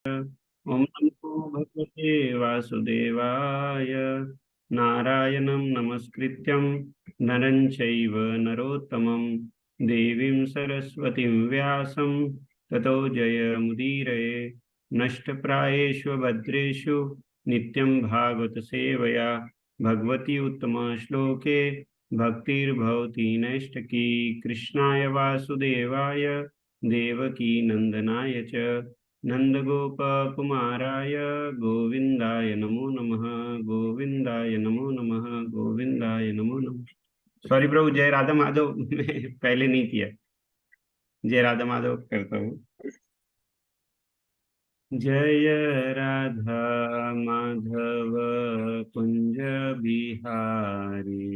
ओम नमो भगवते वासुदेवाय। नारायणं नमस्कृत्यं नरं चैव नरोत्तमं देवीं सरस्वतीं व्यासं ततो जयमुदीरये। नष्टप्रायेषु भद्रेषु नित्यं भागवत सेवया भगवती उत्तमश्लोके भक्तिर्भवति नैष्टकी। कृष्णाय वासुदेवाय देवकी नंदनाय च नंदगोपकुमाराय गोविंदाय नमो नमः। गोविंदाय नमो नमः। गोविंदाय नमो नमः। सॉरी प्रभु, जय राधा माधव मैं पहले नहीं किया। जय राधा माधव करता हूँ। जय राधा माधव कुंज बिहारी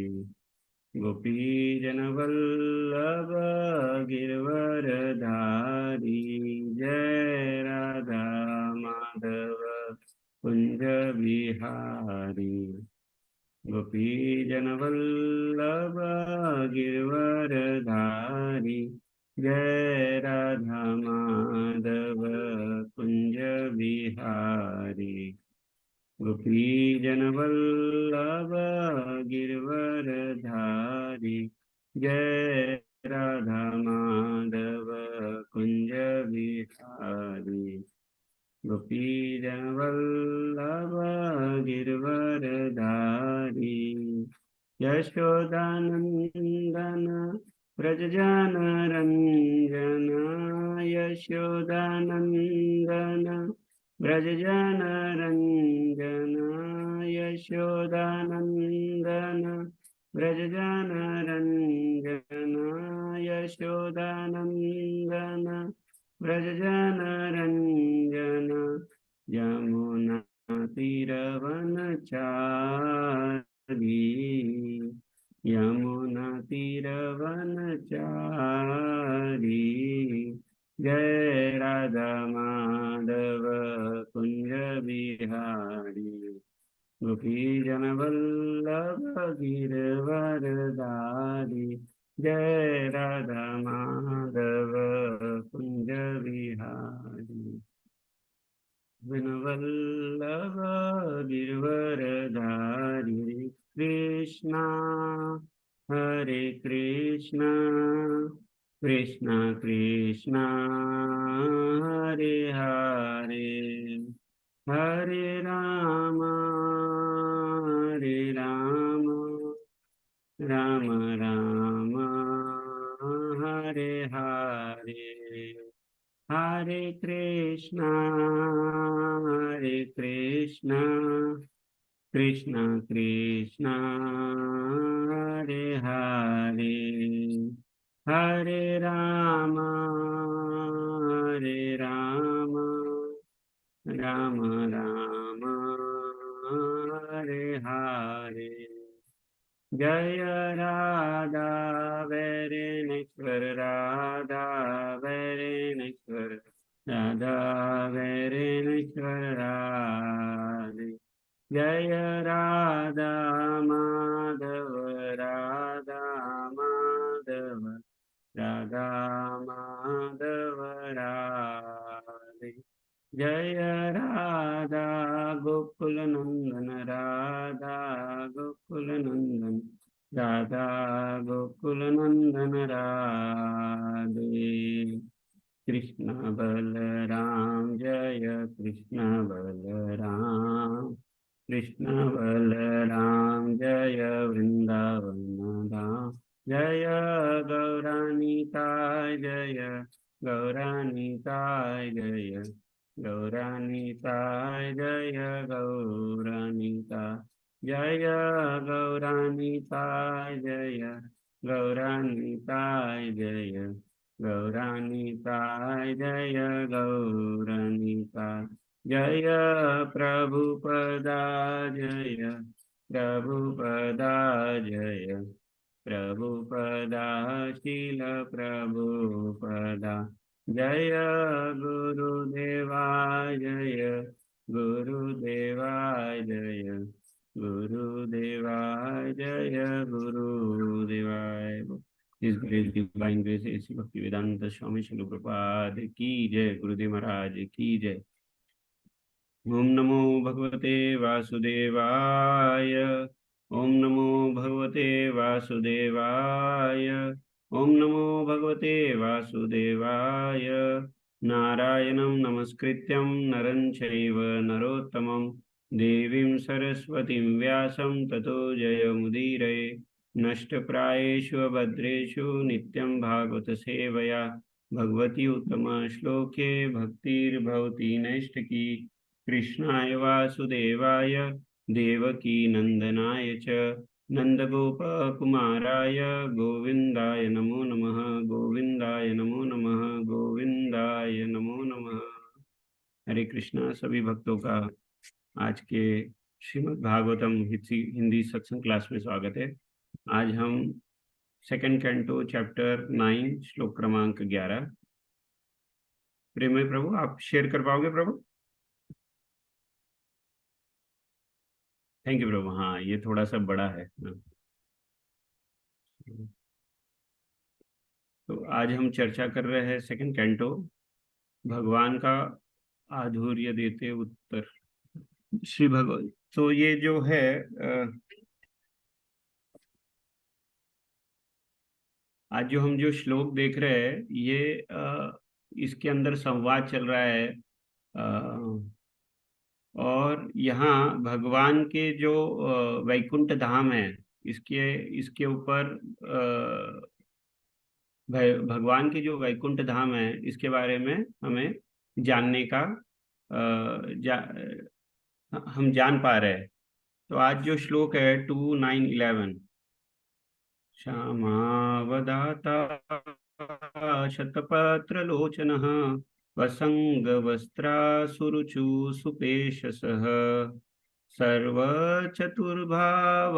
गोपी जनवल्लभ गिरवरधारी। जय राधा माधव कुंज बिहारी गोपी जनवल्लभ गिरवरधारी। जय राधा माधव कुंज बिहारी गोपी जनवल्लभ गिरवरधारी। जय राधा माधव कुंज बिहारी गोपी जनवल्लभ गिरवरधारी। यशोदानंदन व्रजजानरंजन यशोदानंदन व्रजजानरंजन यशोदानंदन व्रजजानरंजन यशोदानंदन व्रजजानरंजन यमुना तीरवनचारी। यमुना तीरवनचारी। जय राधा माधव कुंज बिहारी गोपी जनवल्लभ गिरवरधारी। जय राधा माधव कुंज बिहारी वल्लभ गिरवरधारी। कृष्णा हरे कृष्णा कृष्णा कृष्णा हरे हरे हरे राम राम राम हरे हरे हरे कृष्णा कृष्णा कृष्णा हरे हरे हरे राम राम राम हरे हरे। जय राधा वैरणेश्वर राधा वैरणेश्वर राधा वैरणेश्वर राधे। जय राधा माधव राधा माधव राधा माधव राधे। जय राधा गोकुल नंदन राधा गोकुल नंदन राधा गोकुल नंदन राधे। कृष्ण बलराम जय कृष्ण बलराम कृष्ण बलराम जय वृंदावन धाम। जय गौरानीताय जय गौरानीताय जय गौरानीताय जय गौरानीताय जय गौरानीताय जय गौरानीताय जय गौरानीताय जय गौरानीताय जय प्रभुपदा जय प्रभुपदा जय प्रभुपदा शील प्रभुपदा जय गुरुदेवाय जय गुरुदेवाय जय गुरुदेवाय जय गुरुदेवाय। इस ग्रेट डिवाइन ग्रेस ऐसी भक्ति वेदांत स्वामी श्री प्रभुपाद की जय। गुरुदेव महाराज की जय। ओम नमो भगवते वासुदेवाय। ओम नमो भगवते वासुदेवाय। ओम नमो भगवते वासुदेवाय। नारायणं नमस्कृत्यं नरं चैव नरोत्तमं देवीं सरस्वतीं व्यासं ततो जयमुदीरये। नष्टप्रायेषु भद्रेषु नित्यं भागवत सेवया भगवती उत्तम श्लोके भक्तिर्भवती नैष्ठकी। कृष्णाय वासुदेवाय देवकी नंदनाय च नंदगोपकुमाराय गोविंदाय नमो नमः। गोविंदाय नमो नमः। गोविंदाय नमो नमः। हरे कृष्णा। सभी भक्तों का आज के श्रीमद् भागवतम हिंदी सत्संग क्लास में स्वागत है। आज हम सेकंड कैंटो चैप्टर 9 श्लोक क्रमांक 11। प्रेमय प्रभु, आप शेयर कर पाओगे प्रभु? थैंक यू प्रभु। हाँ, ये थोड़ा सा बड़ा है। तो आज हम चर्चा कर रहे हैं सेकंड कैंटो, भगवान का आधुर्य देते उत्तर, श्री भगवान। तो ये जो है आज जो हम जो श्लोक देख रहे हैं, ये इसके अंदर संवाद चल रहा है। और यहाँ भगवान के जो वैकुंठ धाम है, इसके इसके ऊपर भगवान के जो वैकुंठ धाम है, इसके बारे में हमें जानने का हम जान पा रहे हैं। तो आज जो श्लोक है 2, 9, 11। श्यामावदाता शतपत्रलोचनः वसङ्गवस्त्रासुरुचु सुपेशसः सर्वचतुर्भाव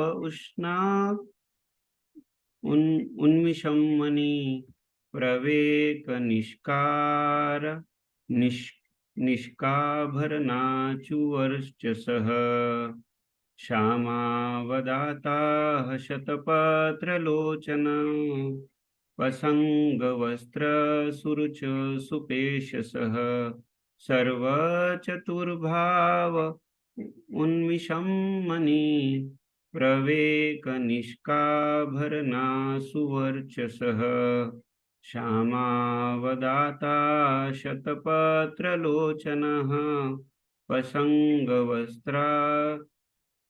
उन्मिषं मणि प्रवेक निष्काभरणाचुवर्चसः श्यामावदाताः शतपत्रलोचन वसङ्गवस्त्रसुरुच सुपेशसः सर्वचतुर्भाव उन्मिषं मणि प्रवेकनिष्काभरणासुवर्चसः श्यामावदाता शतपत्रलोचनः वसङ्गवस्त्रा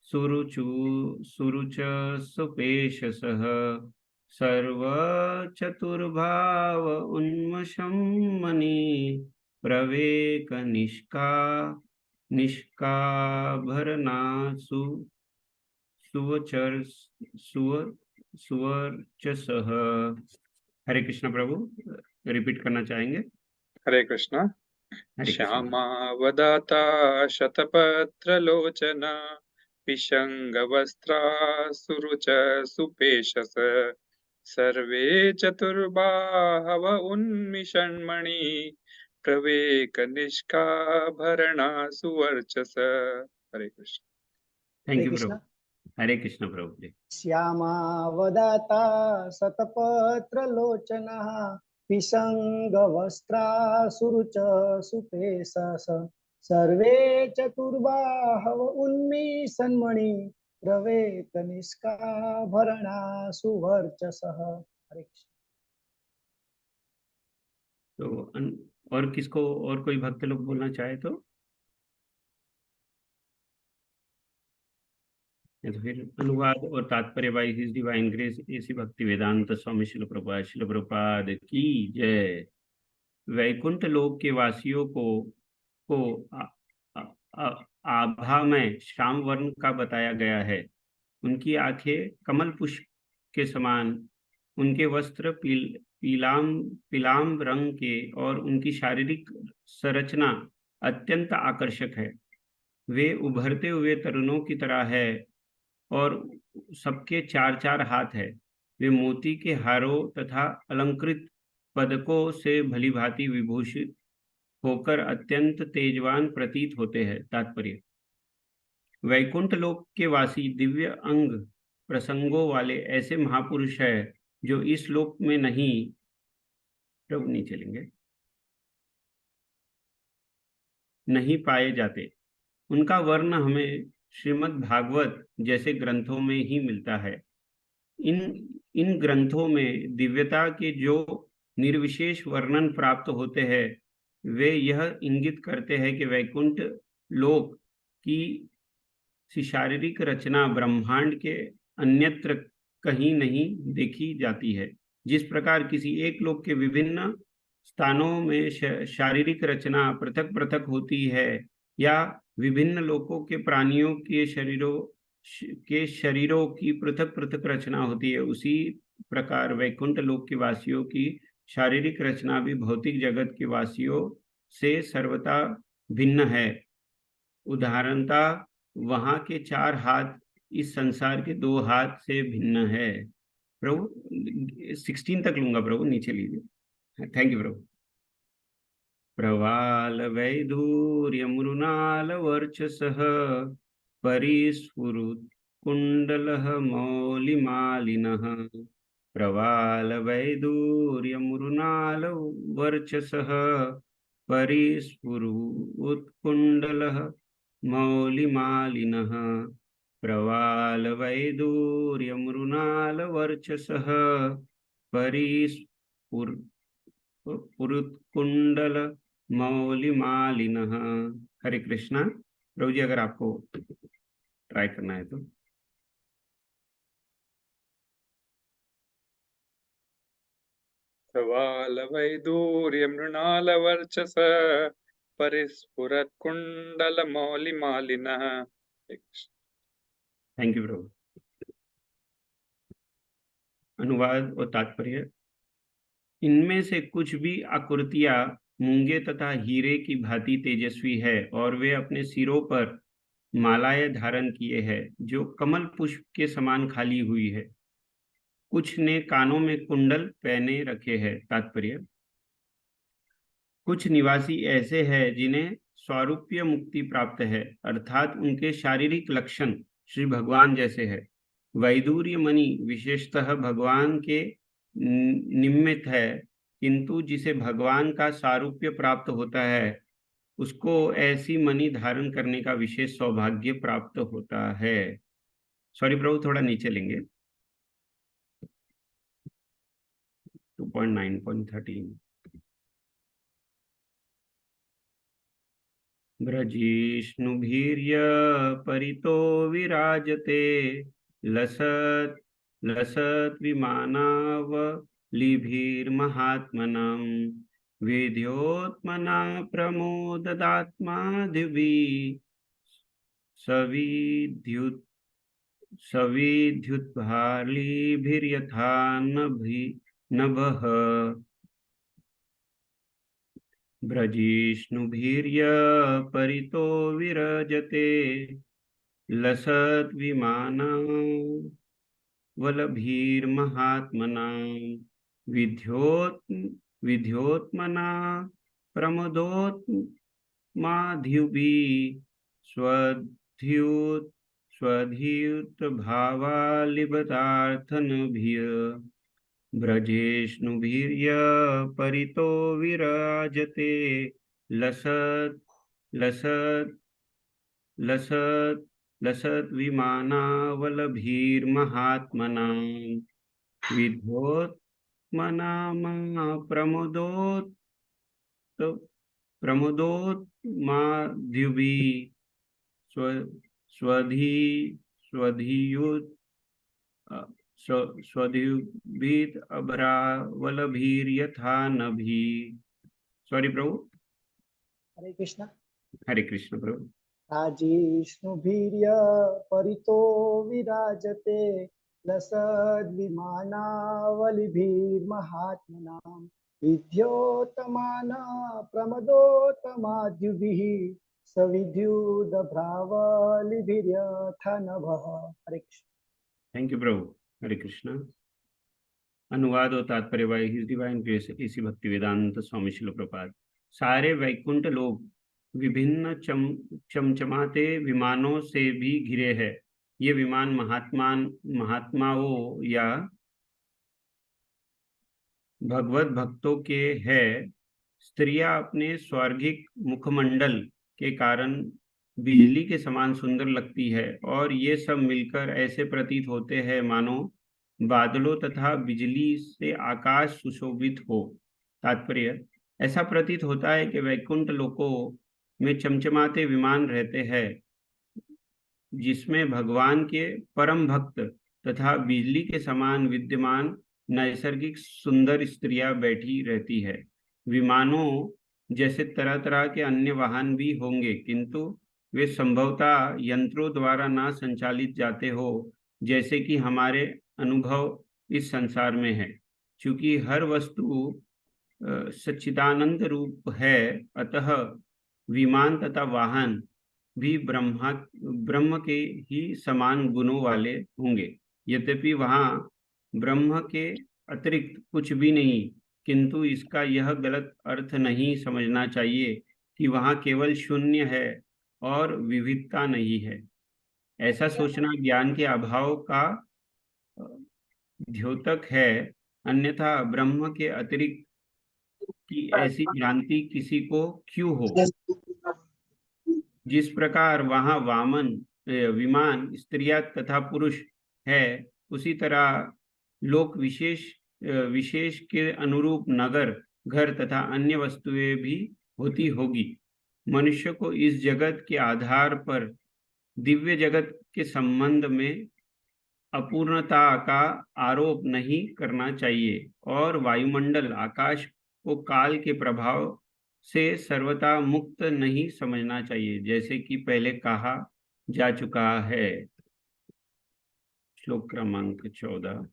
सुरुच सुपेशसः सर्वचतुर्भाव उन्मषं मणि प्रवेक निष्काभरणासु सुवचर सुवर्चसः। हरे कृष्ण प्रभु, रिपीट करना चाहेंगे? हरे कृष्ण। हरे कृष्ण। श्यामावदाता शतपत्रलोचना पिशंगवस्त्रा सुरुच सुपेशस सर्वे चतुर्बाहव उन्मिषन्मणि प्रवेक निष्काभरणा सुवर्चस। हरे कृष्ण। थैंक यू प्रभु। हरे कृष्ण प्रभु जी। श्यामावदाता शतपत्रलोचनः पिशङ्गवस्त्रासुरुच सुपेशस सर्वे चतुर्बाहव उन्मिषन्मणि प्रवेकनिष्काभरणा सुवर्चसः। हरे कृष्ण। तो और किसको, और कोई भक्त लोग बोलना चाहे तो फिर अनुवाद और तात्पर्य by his divine grace AC भक्ति वेदांत स्वामी शिल प्रभुपाद की जय। वैकुंठ लोक के वासियों को आ, आ, आ, आभा में श्याम वर्ण का बताया गया है। उनकी आंखें कमल पुष्प के समान, उनके वस्त्र पीलाम रंग के और उनकी शारीरिक संरचना अत्यंत आकर्षक है। वे उभरते हुए तरुणों की तरह है और सबके 4 4 हाथ है। वे मोती के हारों तथा अलंकृत पदकों से भलीभांति विभूषित होकर अत्यंत तेजवान प्रतीत होते हैं। तात्पर्य: वैकुंठ लोक के वासी दिव्य अंग प्रसंगों वाले ऐसे महापुरुष है जो इस लोक में नहीं प्रभु नहीं चलेंगे नहीं पाए जाते। उनका वर्ण हमें श्रीमद् भागवत जैसे ग्रंथों में ही मिलता है। इन इन ग्रंथों में दिव्यता के जो निर्विशेष वर्णन प्राप्त होते हैं वे यह इंगित करते हैं कि वैकुंठ लोक की शारीरिक रचना ब्रह्मांड के अन्यत्र कहीं नहीं देखी जाती है। जिस प्रकार किसी एक लोक के विभिन्न स्थानों में शारीरिक रचना पृथक पृथक होती है, या विभिन्न लोकों के प्राणियों के शरीरों की पृथक पृथक रचना होती है, उसी प्रकार वैकुंठ लोक के वासियों की शारीरिक रचना भी भौतिक जगत के वासियों से सर्वथा भिन्न है। उदाहरणता वहां के 4 हाथ इस संसार के 2 हाथ से भिन्न है। प्रभु 16 तक लूंगा प्रभु, नीचे लीजिए। थैंक यू प्रभु। प्रवाल वैधूर्य मृणाल वर्चसः परिस्फुरुत कुंडलः मौलिमालिनः। प्रवाल वैधूर्य मृणाल वर्चसः परिस्फुरुत कुंडलः मौलिमालिनः। प्रवाल वैदूर्य मृणाल वर्चसः परिस्फुरुत्कुंडल मौलिमालिनः। हरे कृष्णा। प्रभु जी अगर आपको ट्राई करना है तो। प्रवालवैदूर्यमृणालवर्चस परिस्फुरत्कुण्डलमौलिमालिनः। थैंक यू प्रभु। अनुवाद और तात्पर्य। इनमें से कुछ भी आकृतियां मूंगे तथा हीरे की भांति तेजस्वी है, और वे अपने सिरों पर मालाएं धारण किए हैं जो कमल पुष्प के समान खाली हुई है। कुछ ने कानों में कुंडल पहने रखे हैं। तात्पर्य। कुछ निवासी ऐसे हैं जिन्हें स्वारूप्य मुक्ति प्राप्त है, अर्थात उनके शारीरिक लक्षण श्री भगवान जैसे है। वैदूर्य मणि विशेषतः भगवान के निमित्त है, किंतु जिसे भगवान का सारूप्य प्राप्त होता है उसको ऐसी मणि धारण करने का विशेष सौभाग्य प्राप्त होता है। सॉरी प्रभु, थोड़ा नीचे लेंगे। 2.9.13। ब्रजिष्णुभिर्य परितो विराजते लसत् लसत् विमानावलिभिर्महात्मनं। विद्योत्मना प्रमोददात्मा दिवि सविद्युत् सविद्युद्भालिभिर्यथा नभः। ब्रजिष्णुभिर्य परितो विरजते लसद्विमानावलभिर्महात्मना। विद्योत्मना प्रमदोत्माद्युभिः स्वधियुतभावालिबतार्थनभिः। ब्रजेष्णुभिर्य परितो विराजते लसत् लसत् लसत् लसद्विमानावलभिर्महात्मना। विद्योत्मना प्रमदोत्माद्युभिः स्वधियुत स्वधियुभित अभरावलभिर्यथा नभि। सॉरी प्रभु। हरे कृष्ण। हरे कृष्ण प्रभु। राजिष्णुभिर्य परितो विराजते लसद्विमानावलिभिर्महात्मनां। विद्योतमान प्रमदोतमाद्युभिः सविद्युदभ्रावलिभिर्यथा नभः। हरे कृष्ण। थैंक यू प्रभु। हरे कृष्णा। अनुवाद और तात्पर्य by his divine grace AC भक्ति वेदांत स्वामी श्रील प्रभुपाद। सारे वैकुंठ लोग विभिन्न चमचमाते विमानों से भी घिरे हैं। ये विमान महात्माओं या भगवत भक्तों के हैं। स्त्रियां अपने स्वर्गिक मुखमंडल के कारण बिजली के समान सुंदर लगती है, और ये सब मिलकर ऐसे प्रतीत होते हैं मानो बादलों तथा बिजली से आकाश सुशोभित हो। तात्पर्य, ऐसा प्रतीत होता है कि वैकुंठ लोकों में चमचमाते विमान रहते हैं, जिसमें भगवान के परम भक्त तथा बिजली के समान विद्यमान नैसर्गिक सुंदर स्त्रियां बैठी रहती है। विमानों जैसे तरह तरह के अन्य वाहन भी होंगे, किंतु वे संभवतः यंत्रों द्वारा ना संचालित जाते हो, जैसे कि हमारे अनुभव इस संसार में है। क्योंकि हर वस्तु सच्चिदानंद रूप है, अतः विमान तथा वाहन भी ब्रह्म के ही समान गुणों वाले होंगे। यद्यपि वहां ब्रह्म के अतिरिक्त कुछ भी नहीं, किंतु इसका यह गलत अर्थ नहीं समझना चाहिए कि वहां केवल शून्य है और विविधता नहीं है। ऐसा सोचना ज्ञान के अभाव का द्योतक है। अन्यथा ब्रह्म के अतिरिक्त की ऐसी भ्रांति किसी को क्यों हो। जिस प्रकार वहां विमान स्त्रियां तथा पुरुष है, उसी तरह लोक विशेष के अनुरूप नगर, घर तथा अन्य वस्तुएं भी होती होगी। मनुष्य को इस जगत के आधार पर दिव्य जगत के संबंध में अपूर्णता का आरोप नहीं करना चाहिए, और वायुमंडल आकाश को काल के प्रभाव से सर्वथा मुक्त नहीं समझना चाहिए, जैसे कि पहले कहा जा चुका है। श्लोक क्रमांक 14।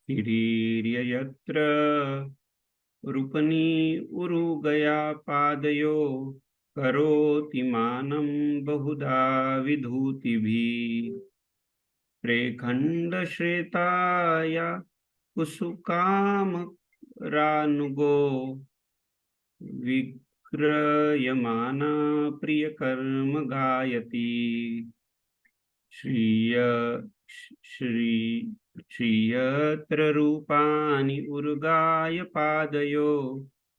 यत्र रूपनी उरुगया पादयो, करोति मानं बहुधा विधूतिभिः। प्रेखंड श्रेताया कुसुकाम रानुगो, विक्रयमाना प्रिय कर्म गायती। श्रिय श्री श्रियत्र रूपाणि उर्गाय पादयो,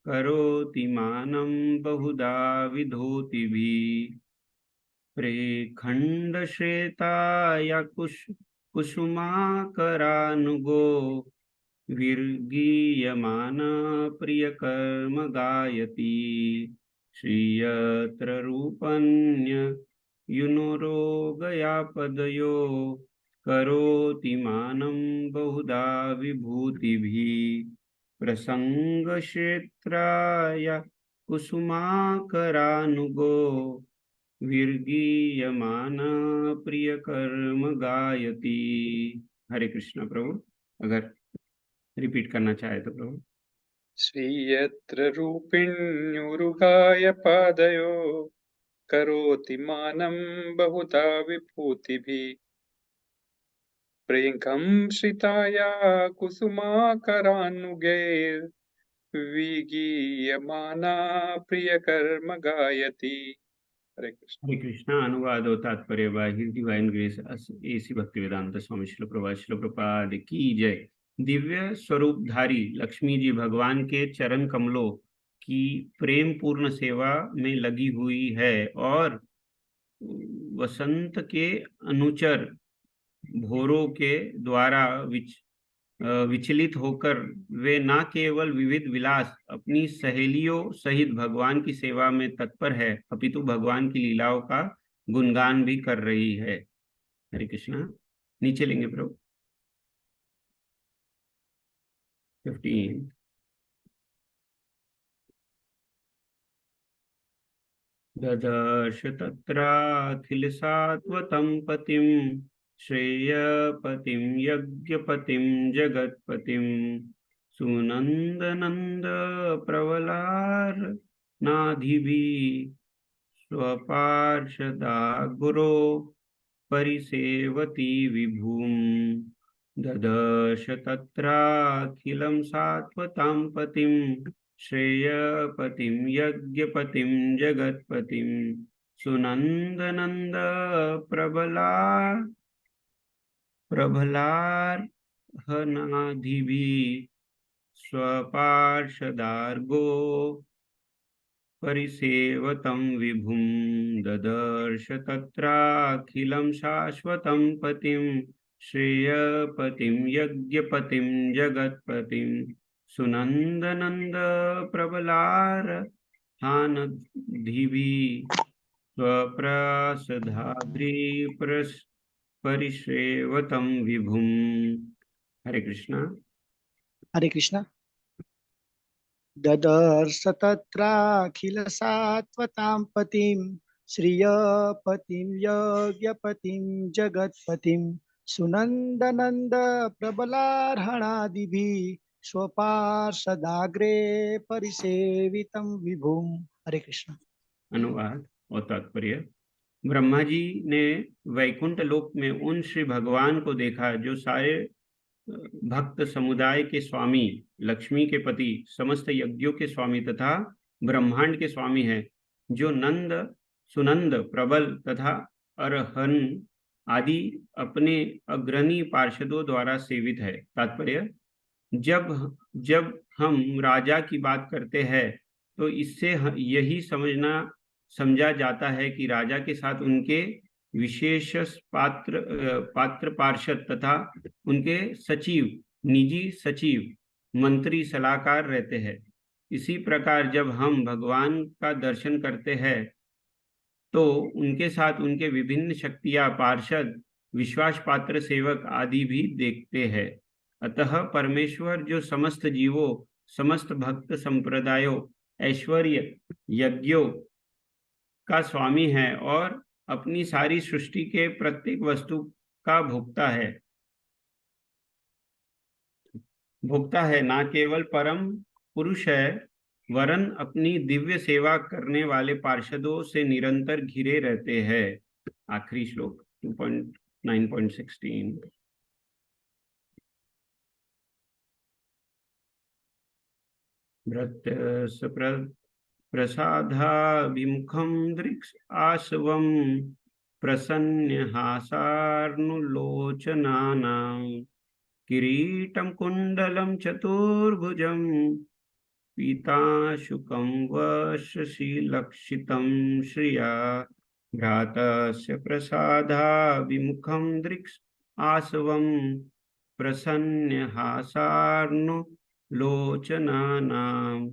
करोति मानं बहुधा विधूतिभिः। प्रेखंड श्वेताया कुसुमाकरानुगो, विर्गीयमाना प्रिय कर्म गायती। श्रियत्र रूपन्य युनुरोगया पदयो, करोति मानं बहुधा विभूतिभिः। प्रसंग क्षेत्राय कुसुमाकरानुगो, विर्गीयमाना प्रिय कर्म गायती। हरे कृष्ण प्रभु, अगर रिपीट करना चाहे तो प्रभु। श्रीयत्र रूपिण्युरुगाय पादयो, करोति मानं बहुधा विभूतिभिः। प्रेखं श्रिताया कुसुमाकरानुगैर्, विगीयमाना प्रिय कर्म गायती। हरे कृष्ण। हरे कृष्णा। अनुवाद और तात्पर्य by his divine grace A C Bhaktivedanta Swami Srila Prabhupada की जय। दिव्य स्वरूपधारी लक्ष्मी जी भगवान के चरण कमलों की प्रेम पूर्ण सेवा में लगी हुई है, और वसंत के अनुचर भोरों के द्वारा विचलित होकर वे न केवल विविध विलास अपनी सहेलियों सहित भगवान की सेवा में तत्पर है, अपितु भगवान की लीलाओं का गुणगान भी कर रही है। हरे कृष्णा। नीचे लेंगे प्रभु। 15। ददर्श तत्राखिल सात्वतं पतिं, श्रेयपतिं यज्ञपतिं जगत्पतिं। सुनंदनंद प्रवलार्नाधिभिः, स्वपार्षदा गुरो परिसेवति विभुं। ददर्श तत्राखिलं सात्वतां पतिं, श्रेयपतिं यज्ञपतिं जगत्पतिं। सुनंदनंद प्रबलार्हनाधिभिः, स्वपार्षदार्गो परिसेवतं विभुं ददर्श तत्राखिलं शाश्वतं पतिं श्रेयपतिं यज्ञपतिं जगत्पतिं सुनन्दनन्द प्रबलार्हानधिभिः परिसेवतं विभुं। हरे कृष्णा। हरे कृष्ण। ददर्श तत्राखिल सात्वतां पतिं श्रियपतिं यज्ञपतिं जगत्पतिं सुनन्दनन्द प्रबलार्हणादिभिः स्वपार्षदाग्रे परिसेवितं विभुम्। हरे कृष्ण। अनुवाद और तात्पर्य। ब्रह्मा जी ने वैकुंठ लोक में उन श्री भगवान को देखा जो सारे भक्त समुदाय के स्वामी, लक्ष्मी के पति, समस्त यज्ञों के स्वामी तथा ब्रह्मांड के स्वामी हैं, जो नंद, सुनंद, प्रबल तथा अरहन आदि अपने अग्रणी पार्षदों द्वारा सेवित है। तात्पर्य। जब जब हम राजा की बात करते हैं तो इससे यही समझा जाता है कि राजा के साथ उनके विशेष पात्र पार्षद तथा उनके सचिव, निजी सचिव, मंत्री, सलाहकार रहते हैं। इसी प्रकार जब हम भगवान का दर्शन करते हैं तो उनके साथ उनके विभिन्न शक्तियां, पार्षद, विश्वास पात्र सेवक आदि भी देखते हैं। अतः परमेश्वर जो समस्त जीवों, समस्त भक्त संप्रदायों, ऐश्वर्य, यज्ञों का स्वामी है और अपनी सारी सृष्टि के प्रत्येक वस्तु का भोक्ता है, ना केवल परम पुरुष है वरन अपनी दिव्य सेवा करने वाले पार्षदों से निरंतर घिरे रहते हैं। आखिरी श्लोक 2.9.16। भृत्यस्य प्रसादाभिमुखं दृक्ष आशवं प्रसन्नहासार्नुलोचनानां किरीटं कुण्डलं चतुर्भुजं पीताशुकं वक्षशिलक्षितं श्रिया भ्रातस्य प्रसादाभिमुखं दृक्ष आशवं प्रसन्नहासार्नुलोचनानां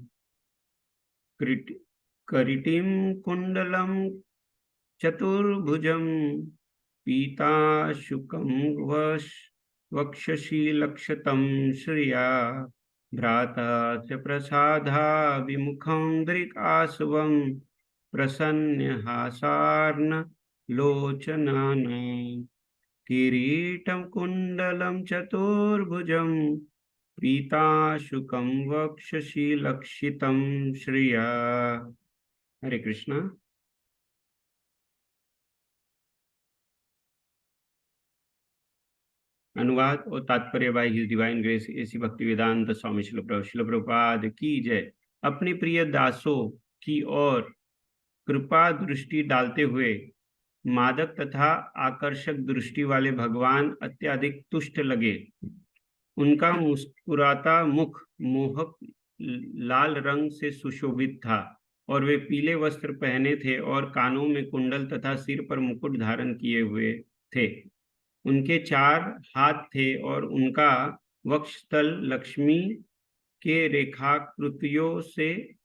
करीटिं कुण्डलं चतुर्भुजं पीताशुकं वक्षशिलक्षितं श्रिया भ्रातस्य प्रसादाभिमुखं दृक् आशवं प्रसन्नहासार्नलोचनानां किरीटं कुण्डलं चतुर्भुजं पीताशुकं वक्षशिलक्षितं श्रिया। हरे कृष्णा। अनुवाद और तात्पर्य by his divine grace A C Bhaktivedanta Swami Srila Prabhupada की जय। अपने प्रिय दासों की ओर कृपा दृष्टि डालते हुए मादक तथा आकर्षक दृष्टि वाले भगवान अत्यधिक तुष्ट लगे। उनका मुस्कुराता मुख मोहक लाल रंग से सुशोभित था और वे पीले वस्त्र पहने थे और कानों में कुंडल तथा सिर पर मुकुट धारण किए हुए थे। उनके 4 हाथ थे और उनका वक्षस्थल लक्ष्मी के रेखाकृतियों से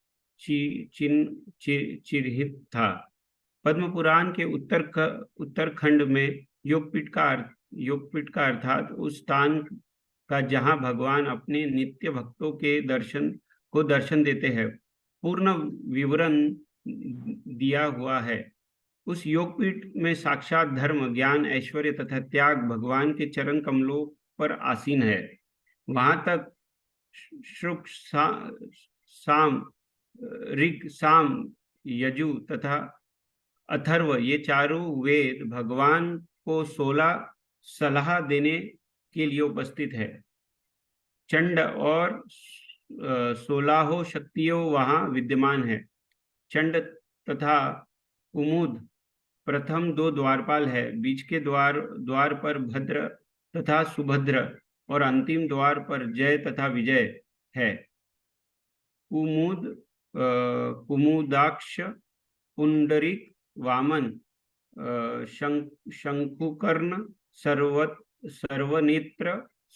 चिह्नित था। पद्म पुराण के उत्तरखंड में योगपीठ का अर्थात उस स्थान का जहां भगवान अपने नित्य भक्तों के दर्शन देते हैं, पूर्ण विवरण दिया हुआ है। उस योगपीठ में साक्षात धर्म, ज्ञान, ऐश्वर्य तथा त्याग भगवान के चरण कमलों पर आसीन है। वहां तक शुक, साम, ऋग, साम, यजु तथा अथर्व ये चारों वेद भगवान को 16 सलाह देने के लिए उपस्थित है। चंड और 16 शक्तियों वहां विद्यमान है। चंड तथा कुमुद प्रथम 2 द्वारपाल है, बीच के द्वार पर भद्र तथा सुभद्र और अंतिम द्वार पर जय तथा विजय है। कुमुदाक्ष पुंडरीक वामन शंकुकर्ण सर्वनेत्र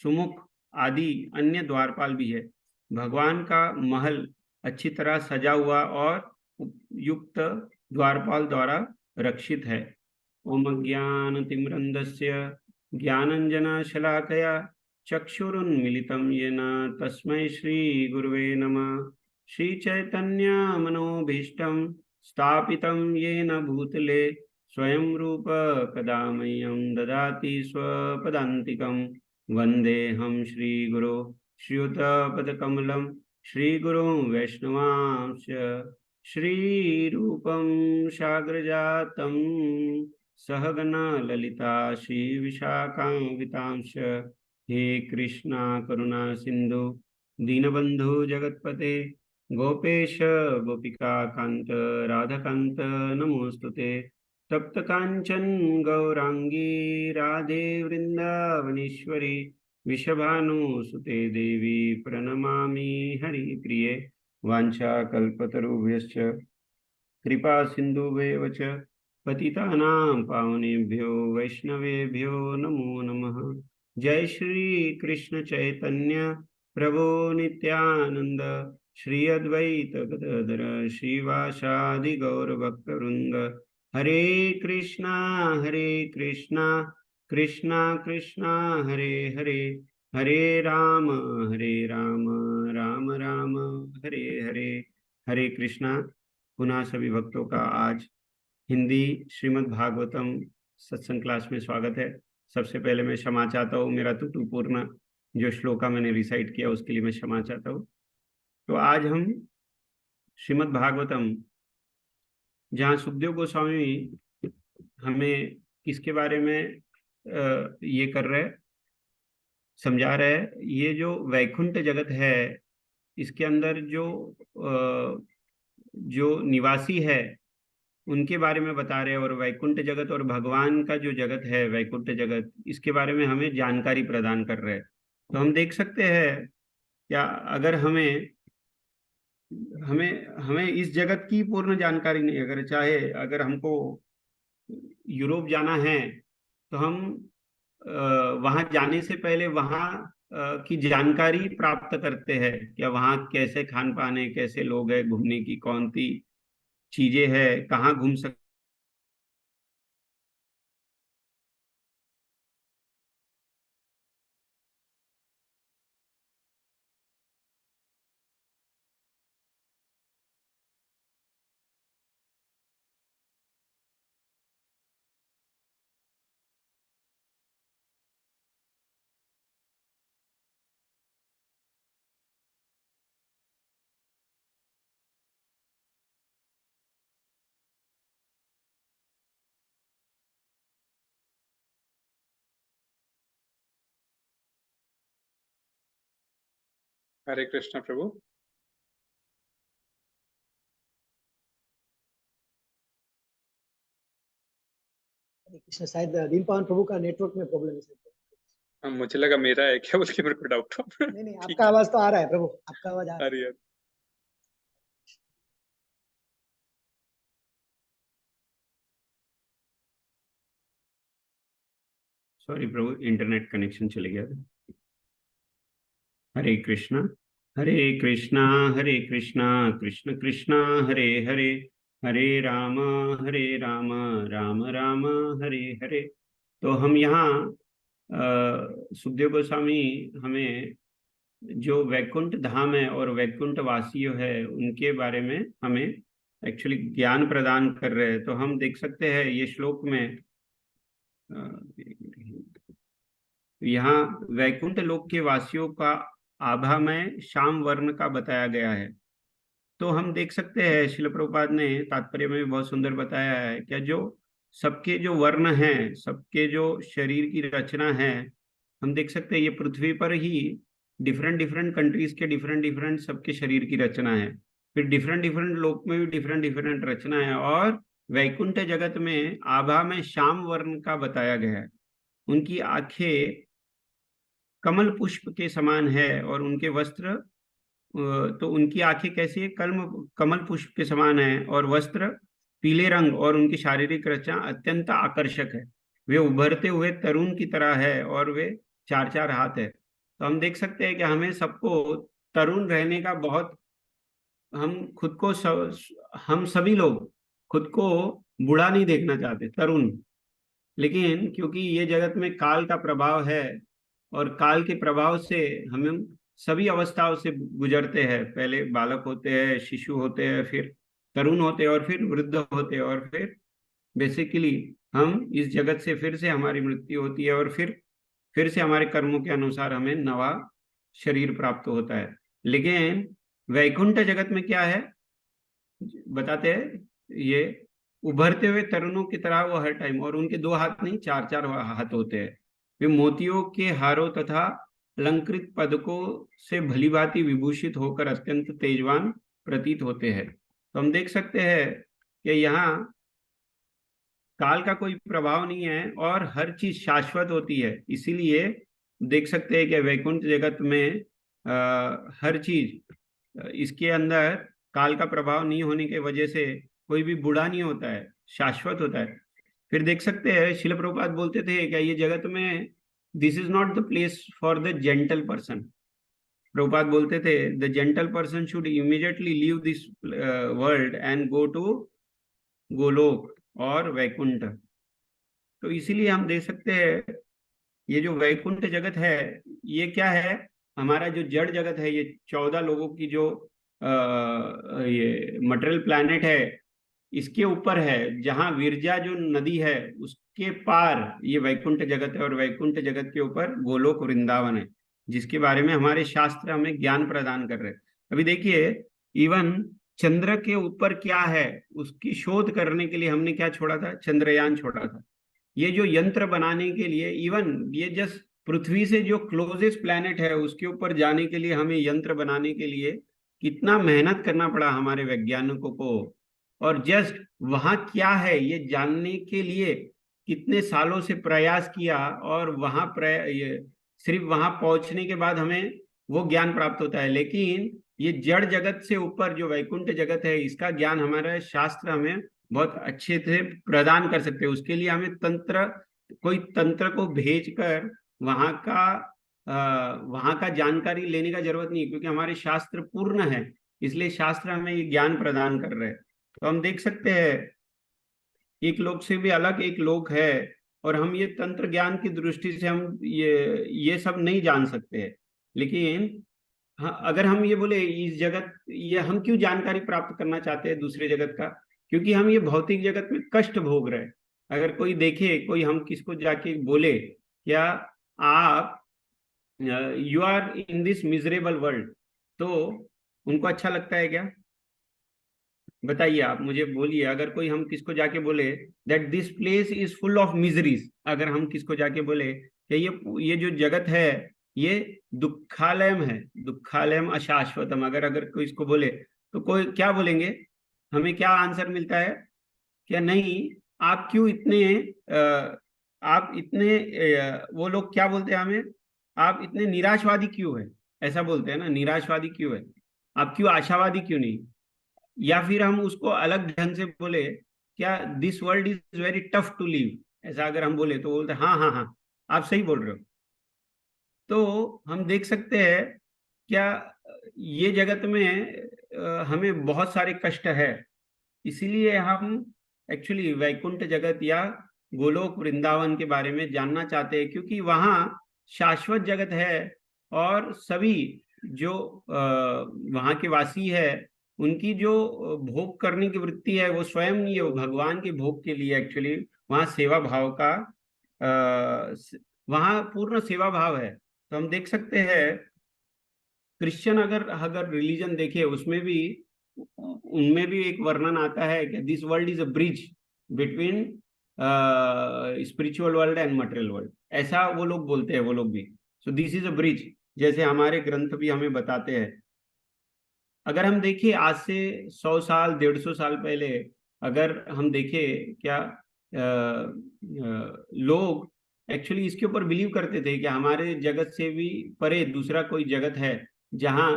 सुमुख आदि अन्य द्वारपाल भी है। भगवान का महल अच्छी तरह सजा हुआ और युक्त द्वारपाल द्वारा रक्षित है। ओम ज्ञानतिमिरन्धस्य ज्ञानञ्जनशलाकया चक्षुरुन्मीलितं येन तस्मै श्रीगुरुवे नमः। श्रीचैतन्यमनोभीष्टं स्थापितं येन भूतले स्वयं रूप कदा मह्यं ददाति स्वपदान्तिकं। वन्देऽहं श्रीगुरो श्रीयुतपदकमलं श्रीगुरुं वैष्णवांश्च श्रीरूपं साग्रजातं सहगना ललिता श्रीविशाखान्वितांश्च। हे कृष्णा करुणा सिंधु दीनबंधु जगत्पते गोपेश गोपिका कांत राधाकांत नमोस्तुते। तप्त कांचन गौरांगी राधे वृंदावनेश्वरी विषभानुसुते देवी प्रणमामि हरिप्रिये। वाञ्छाकल्पतरुभ्यश्च कृपा सिन्धुभ्येव च पतितानां पावनेभ्यो वैष्णवेभ्यो नमो नमः। जय श्री कृष्ण चैतन्य प्रभु नित्यानंद श्री अद्वैत गदाधर श्रीवासादि गौर भक्तवृंद। हरे कृष्णा कृष्णा कृष्णा हरे हरे, हरे राम राम राम हरे हरे। हरे कृष्णा। पुनः सभी भक्तों का आज हिंदी श्रीमद् भागवतम सत्संग क्लास में स्वागत है। सबसे पहले मैं क्षमा चाहता हूँ, मेरा त्रुटिपूर्ण जो श्लोका मैंने रिसाइट किया उसके लिए मैं क्षमा चाहता हूँ। तो आज हम श्रीमद् भागवतम, जहाँ सुखदेव गोस्वामी हमें किसके बारे में ये कर रहे, समझा रहे हैं, ये जो वैकुंठ जगत है इसके अंदर जो निवासी है उनके बारे में बता रहे हैं, और वैकुंठ जगत और भगवान का जो जगत है वैकुंठ जगत, इसके बारे में हमें जानकारी प्रदान कर रहे हैं। तो हम देख सकते हैं क्या, अगर हमें हमें हमें इस जगत की पूर्ण जानकारी नहीं, अगर हमको यूरोप जाना है तो हम वहां जाने से पहले वहां की जानकारी प्राप्त करते हैं, क्या वहाँ कैसे खान पान है, कैसे लोग हैं, घूमने की कौन सी चीजें हैं, कहाँ घूम सकते। हरे कृष्णा प्रभु। हरे कृष्ण। शायद दीन पावन प्रभु का नेटवर्क में प्रॉब्लम है। मुझे लगा मेरा है क्या, उसके मेरे को डाउट हो। नहीं, आपका आवाज तो आ रहा है प्रभु, आपका आवाज आ रहा है। अरे यार, सॉरी प्रभु, इंटरनेट कनेक्शन चले गया। हरे कृष्णा कृष्णा कृष्ण कृष्णा हरे हरे, हरे राम राम राम हरे हरे। तो हम यहाँ सुखदेव गोस्वामी हमें जो वैकुंठ धाम है और वैकुंठ वासियों है उनके बारे में हमें एक्चुअली ज्ञान प्रदान कर रहे हैं। तो हम देख सकते हैं ये श्लोक में यहाँ वैकुंठ लोक के वासियों का आभामय श्याम वर्ण का बताया गया है। तो हम देख सकते हैं शिल प्रभुपाद ने तात्पर्य में भी बहुत सुंदर बताया है, क्या जो सबके जो वर्ण हैं, सबके जो शरीर की रचना है, हम देख सकते हैं ये पृथ्वी पर ही डिफरेंट डिफरेंट कंट्रीज के डिफरेंट डिफरेंट सबके शरीर की रचना है, फिर डिफरेंट डिफरेंट लोक में भी डिफरेंट डिफरेंट रचना है, और वैकुंठ जगत में आभा में श्याम वर्ण का बताया गया है। उनकी आंखें कमल पुष्प के समान है और उनके वस्त्र तो उनकी आंखें कैसी है, कमल पुष्प के समान है, और वस्त्र पीले रंग, और उनकी शारीरिक रचना अत्यंत आकर्षक है। वे उभरते हुए तरुण की तरह है, और वे चार चार हाथ है। तो हम देख सकते हैं कि हमें सबको तरुण रहने का बहुत, हम खुद को हम सभी लोग खुद को बूढ़ा नहीं देखना चाहते, तरुण। लेकिन क्योंकि ये जगत में काल का प्रभाव है, और काल के प्रभाव से हम सभी अवस्थाओं से गुजरते हैं। पहले बालक होते हैं, शिशु होते हैं, फिर तरुण होते हैं, और फिर वृद्ध होते हैं, और फिर बेसिकली हम इस जगत से फिर से हमारी मृत्यु होती है, और फिर से हमारे कर्मों के अनुसार हमें नवा शरीर प्राप्त होता है। लेकिन वैकुंठ जगत में क्या है, बताते हैं, ये उभरते हुए तरुणों की तरह वो हर टाइम, और उनके दो हाथ नहीं, चार चार हाथ होते हैं। वे मोतियों के हारों तथा अलंकृत पदकों से भलीभांति विभूषित होकर अत्यंत तेजवान प्रतीत होते हैं। तो हम देख सकते हैं कि यहाँ काल का कोई प्रभाव नहीं है, और हर चीज शाश्वत होती है। इसीलिए देख सकते हैं कि वैकुंठ जगत में हर चीज, इसके अंदर काल का प्रभाव नहीं होने की वजह से कोई भी बूढ़ा नहीं होता है, शाश्वत होता है। फिर देख सकते हैं शिल प्रभुपाद बोलते थे कि ये जगत में this is not the place for the gentle person. Prabhupada बोलते थे the gentle person should immediately leave this world and go to Goloka और वैकुंठ। तो इसीलिए हम देख सकते हैं ये जो वैकुंठ जगत है, ये क्या है, हमारा जो जड़ जगत है, ये 14 लोगों की जो ये मटेरियल प्लैनेट है, इसके ऊपर है, जहाँ विरजा जो नदी है उसके पार ये वैकुंठ जगत है, और वैकुंठ जगत के ऊपर गोलोक वृंदावन है, जिसके बारे में हमारे शास्त्र हमें ज्ञान प्रदान कर रहे हैं। अभी देखिए, इवन चंद्र के ऊपर क्या है उसकी शोध करने के लिए हमने क्या छोड़ा था, चंद्रयान छोड़ा था। ये जो यंत्र बनाने के लिए, इवन ये जस्ट पृथ्वी से जो क्लोजेस्ट प्लैनेट है उसके ऊपर जाने के लिए, हमें यंत्र बनाने के लिए कितना मेहनत करना पड़ा हमारे वैज्ञानिकों को, और जस्ट वहां क्या है ये जानने के लिए कितने सालों से प्रयास किया, और ये सिर्फ वहां पहुंचने के बाद हमें वो ज्ञान प्राप्त होता है। लेकिन ये जड़ जगत से ऊपर जो वैकुंठ जगत है, इसका ज्ञान हमारा शास्त्र हमें बहुत अच्छे से प्रदान कर सकते हैं। उसके लिए हमें कोई तंत्र को भेजकर वहां का जानकारी लेने का जरूरत नहीं है, क्योंकि हमारे शास्त्र पूर्ण है। इसलिए शास्त्र हमें ये ज्ञान प्रदान कर रहे हैं। तो हम देख सकते हैं एक लोक से भी अलग एक लोक है, और हम ये तंत्र ज्ञान की दृष्टि से हम ये सब नहीं जान सकते हैं। लेकिन हाँ, अगर हम ये बोले इस जगत, ये हम क्यों जानकारी प्राप्त करना चाहते हैं दूसरे जगत का, क्योंकि हम ये भौतिक जगत में कष्ट भोग रहे हैं। अगर कोई देखे, कोई हम किसको जाके बोले क्या आप you are in this miserable world, तो उनको अच्छा लगता है क्या? बताइए, आप मुझे बोलिए। अगर कोई हम किसको जाके बोले that this place is full of miseries, अगर हम किसको जाके बोले कि ये जो जगत है ये दुखालयम है, दुखालयम अशाश्वतम, अगर अगर कोई इसको बोले तो कोई क्या बोलेंगे? हमें क्या आंसर मिलता है? क्या नहीं, आप क्यों इतने आप इतने वो लोग क्या बोलते हैं हमें, आप इतने निराशवादी क्यों है, ऐसा बोलते हैं ना, निराशवादी क्यों है, आप क्यों आशावादी क्यों नहीं? या फिर हम उसको अलग ढंग से बोले, क्या this world is very tough to live, ऐसा अगर हम बोले तो बोलते हाँ हाँ हाँ, आप सही बोल रहे हो। तो हम देख सकते हैं क्या ये जगत में हमें बहुत सारे कष्ट है। इसीलिए हम एक्चुअली वैकुंठ जगत या गोलोक वृंदावन के बारे में जानना चाहते हैं, क्योंकि वहाँ शाश्वत जगत है, और सभी जो वहाँ के वासी है उनकी जो भोग करने की वृत्ति है वो स्वयं नहीं है, वो भगवान के भोग के लिए एक्चुअली वहाँ सेवा भाव का वहाँ पूर्ण सेवा भाव है। तो हम देख सकते हैं क्रिश्चियन अगर अगर रिलीजन देखे, उसमें भी उनमें भी एक वर्णन आता है कि this world is a bridge between spiritual world and material world, ऐसा वो लोग बोलते हैं, वो लोग भी। So this is a bridge, जैसे हमारे ग्रंथ भी हमें बताते हैं। अगर हम देखें आज से 100 साल 150 साल पहले, अगर हम देखें क्या लोग एक्चुअली इसके ऊपर बिलीव करते थे कि हमारे जगत से भी परे दूसरा कोई जगत है, जहाँ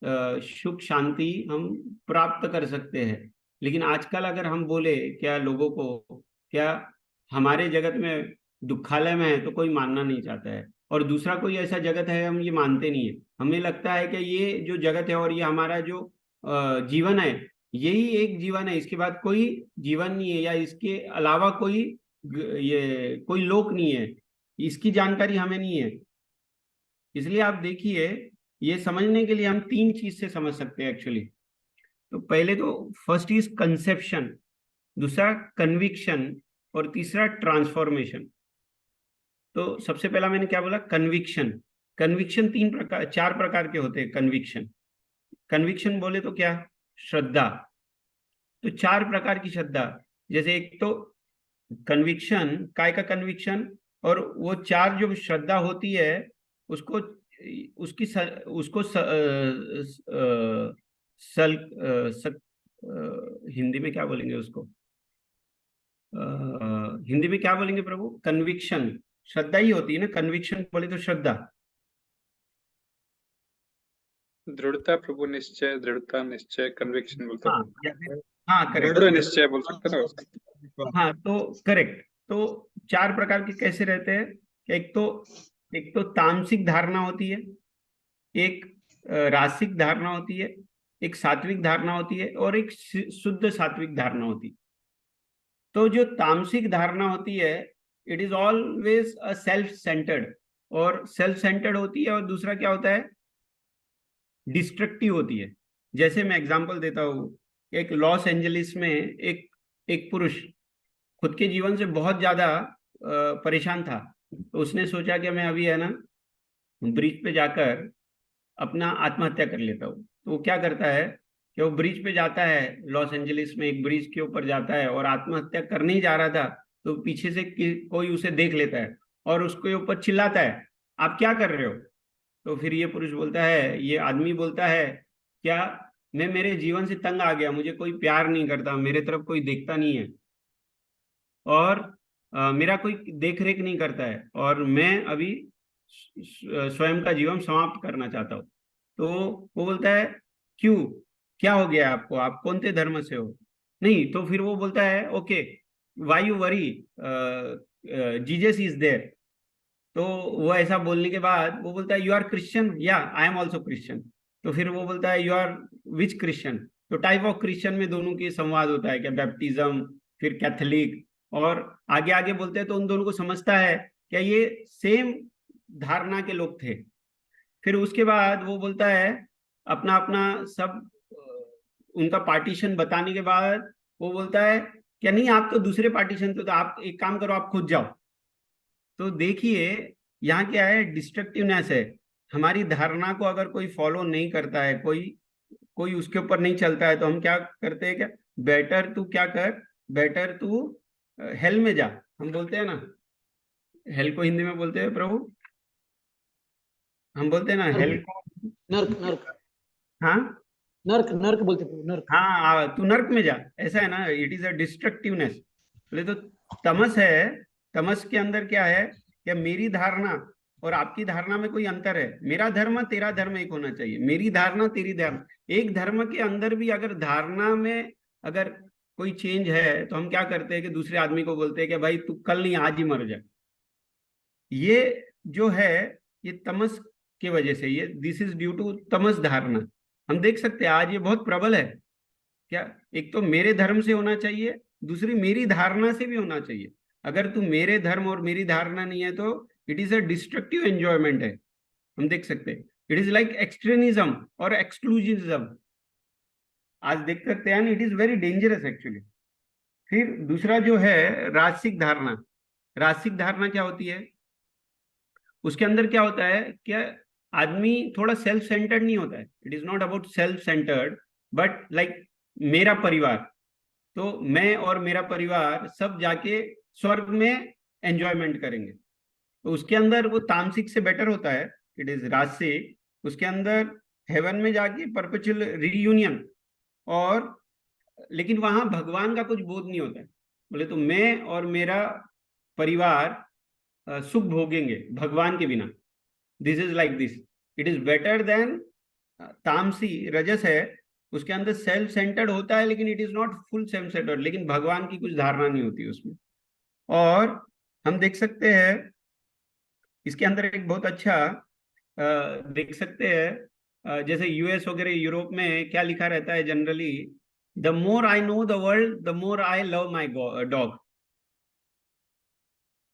सुख शांति हम प्राप्त कर सकते हैं। लेकिन आजकल अगर हम बोले क्या लोगों को, क्या हमारे जगत में दुखालय में है, तो कोई मानना नहीं चाहता है। और दूसरा कोई ऐसा जगत है हम ये मानते नहीं है। हमें लगता है कि ये जो जगत है और ये हमारा जो जीवन है, यही एक जीवन है, इसके बाद कोई जीवन नहीं है, या इसके अलावा कोई ये कोई लोक नहीं है, इसकी जानकारी हमें नहीं है। इसलिए आप देखिए, ये समझने के लिए हम तीन चीज से समझ सकते हैं एक्चुअली। तो पहले तो फर्स्ट इज कंसेप्शन, दूसरा कन्विक्शन, और तीसरा ट्रांसफॉर्मेशन। तो सबसे पहला मैंने क्या बोला, कन्विक्शन। कन्विक्शन चार प्रकार के होते हैं कन्विक्शन। कन्विक्शन बोले तो क्या, श्रद्धा। तो चार प्रकार की श्रद्धा, जैसे एक तो कन्विक्शन, काय का कन्विक्शन, और वो चार जो श्रद्धा होती है उसको उसकी उसको हिंदी में क्या बोलेंगे उसको, हिंदी में क्या बोलेंगे प्रभु, कन्विक्शन श्रद्धा ही होती है ना, कन्विक्शन बोले तो श्रद्धा। दृढ़ता प्रभु, निश्चय, दृढ़ता, निश्चय, कन्विक्शन बोलते हाँ, हैं। या फिर हाँ करेक्ट, दृढ़ निश्चय बोल सकते हैं ना उसको। हाँ तो करेक्ट। तो चार प्रकार के कैसे रहते हैं, एक तो तामसिक धारणा होती है, एक रासिक धारणा होती है, एक सात्विक धारणा होती है, और एक शुद्ध सात्विक धारणा होती है। तो जो तामसिक धारणा होती है, it is always a self centred, और सेल्फ सेंटर्ड होती है। और दूसरा क्या होता है, डिस्ट्रक्टिव होती है। जैसे मैं एग्जांपल देता हूँ, एक लॉस एंजलिस में एक एक पुरुष खुद के जीवन से बहुत ज्यादा परेशान था। तो उसने सोचा कि मैं अभी है ना ब्रिज पे जाकर अपना आत्महत्या कर लेता हूँ। तो वो क्या करता है कि वो ब्रिज पे जाता है, लॉस एंजलिस में एक ब्रिज के ऊपर जाता है, और आत्महत्या करने ही जा रहा था, तो पीछे से कोई उसे देख लेता है और उसके ऊपर चिल्लाता है, आप क्या कर रहे हो। तो फिर ये पुरुष बोलता है, ये आदमी बोलता है, क्या मैं मेरे जीवन से तंग आ गया, मुझे कोई प्यार नहीं करता, मेरे तरफ कोई देखता नहीं है, और मेरा कोई देख रेख नहीं करता है, और मैं अभी स्वयं का जीवन समाप्त करना चाहता हूँ। तो वो बोलता है, क्यों, क्या हो गया आपको, आप कौन से धर्म से हो। नहीं, तो फिर वो बोलता है, okay, why you worry, Jesus is there. तो वो ऐसा बोलने के बाद वो बोलता है, यू आर क्रिश्चियन, या आई एम ऑल्सो क्रिश्चियन। तो फिर वो बोलता है, यू आर विच क्रिश्चियन। तो टाइप ऑफ क्रिश्चियन में दोनों की संवाद होता है, क्या बैप्टिज्म, फिर कैथोलिक, और आगे आगे बोलते हैं। तो उन दोनों को समझता है क्या ये सेम धारणा के लोग थे। फिर उसके बाद वो बोलता है, अपना अपना सब उनका पार्टीशन बताने के बाद वो बोलता है, क्या नहीं, आप तो दूसरे पार्टीशन थे, तो आप एक काम करो, आप खुद जाओ। तो देखिए, यहाँ क्या है, डिस्ट्रक्टिवनेस है। हमारी धारणा को अगर कोई फॉलो नहीं करता है, कोई कोई उसके ऊपर नहीं चलता है, तो हम क्या करते हैं, क्या बेटर तू क्या कर, बेटर तू हेल में जा। हम बोलते हैं ना, हेल को हिंदी में बोलते हैं प्रभु, हम बोलते हैं ना हेल को, नर्क नर्क हाँ नर्क नर्क बोलते हैं, नर्क। हाँ, तू नर्क में जा, ऐसा है ना, इट इज अ डिस्ट्रक्टिवनेस। बोले तो तमस है, तमस के अंदर क्या है, क्या मेरी धारणा और आपकी धारणा में कोई अंतर है। मेरा धर्म तेरा धर्म एक होना चाहिए, मेरी धारणा तेरी धारणा एक। धर्म के अंदर भी अगर धारणा में अगर कोई चेंज है, तो हम क्या करते हैं कि दूसरे आदमी को बोलते हैं कि भाई तू कल नहीं आज ही मर जा। ये जो है, ये तमस के वजह से, ये दिस इज ड्यू टू तमस धारणा। हम देख सकते हैं आज ये बहुत प्रबल है। क्या, एक तो मेरे धर्म से होना चाहिए, दूसरी मेरी धारणा से भी होना चाहिए। अगर तू मेरे धर्म और मेरी धारणा नहीं है, तो it is a destructive enjoyment है। हम देख सकते हैं, इट इज लाइक एक्सट्रीमिज्म और एक्सक्लूसिविज्म। आज देख सकते हैं, it is very dangerous actually. फिर दूसरा जो है रासिक धारणा। रासिक धारणा क्या होती है, उसके अंदर क्या होता है, क्या आदमी थोड़ा सेल्फ सेंटर्ड नहीं होता है। It is not about self centred, but like मेरा परिवार, तो मैं और मेरा परिवार सब जाके स्वर्ग में एंजॉयमेंट करेंगे। तो उसके अंदर वो तामसिक से बेटर होता है, इट इज राजसिक। उसके अंदर हेवन में जाके परपेचुअल रियूनियन, और लेकिन वहां भगवान का कुछ बोध नहीं होता है। बोले तो मैं और मेरा परिवार सुख भोगेंगे भगवान के बिना। This is like this, it is better than तामसी रजस है, उसके अंदर सेल्फ सेंटर्ड होता है, लेकिन it is not full self centred, लेकिन भगवान की कुछ धारणा नहीं होती उसमें। और हम देख सकते हैं इसके अंदर एक बहुत अच्छा देख सकते हैं, जैसे यूएस वगैरह यूरोप में क्या लिखा रहता है generally, the more I know the world the more I love my dog.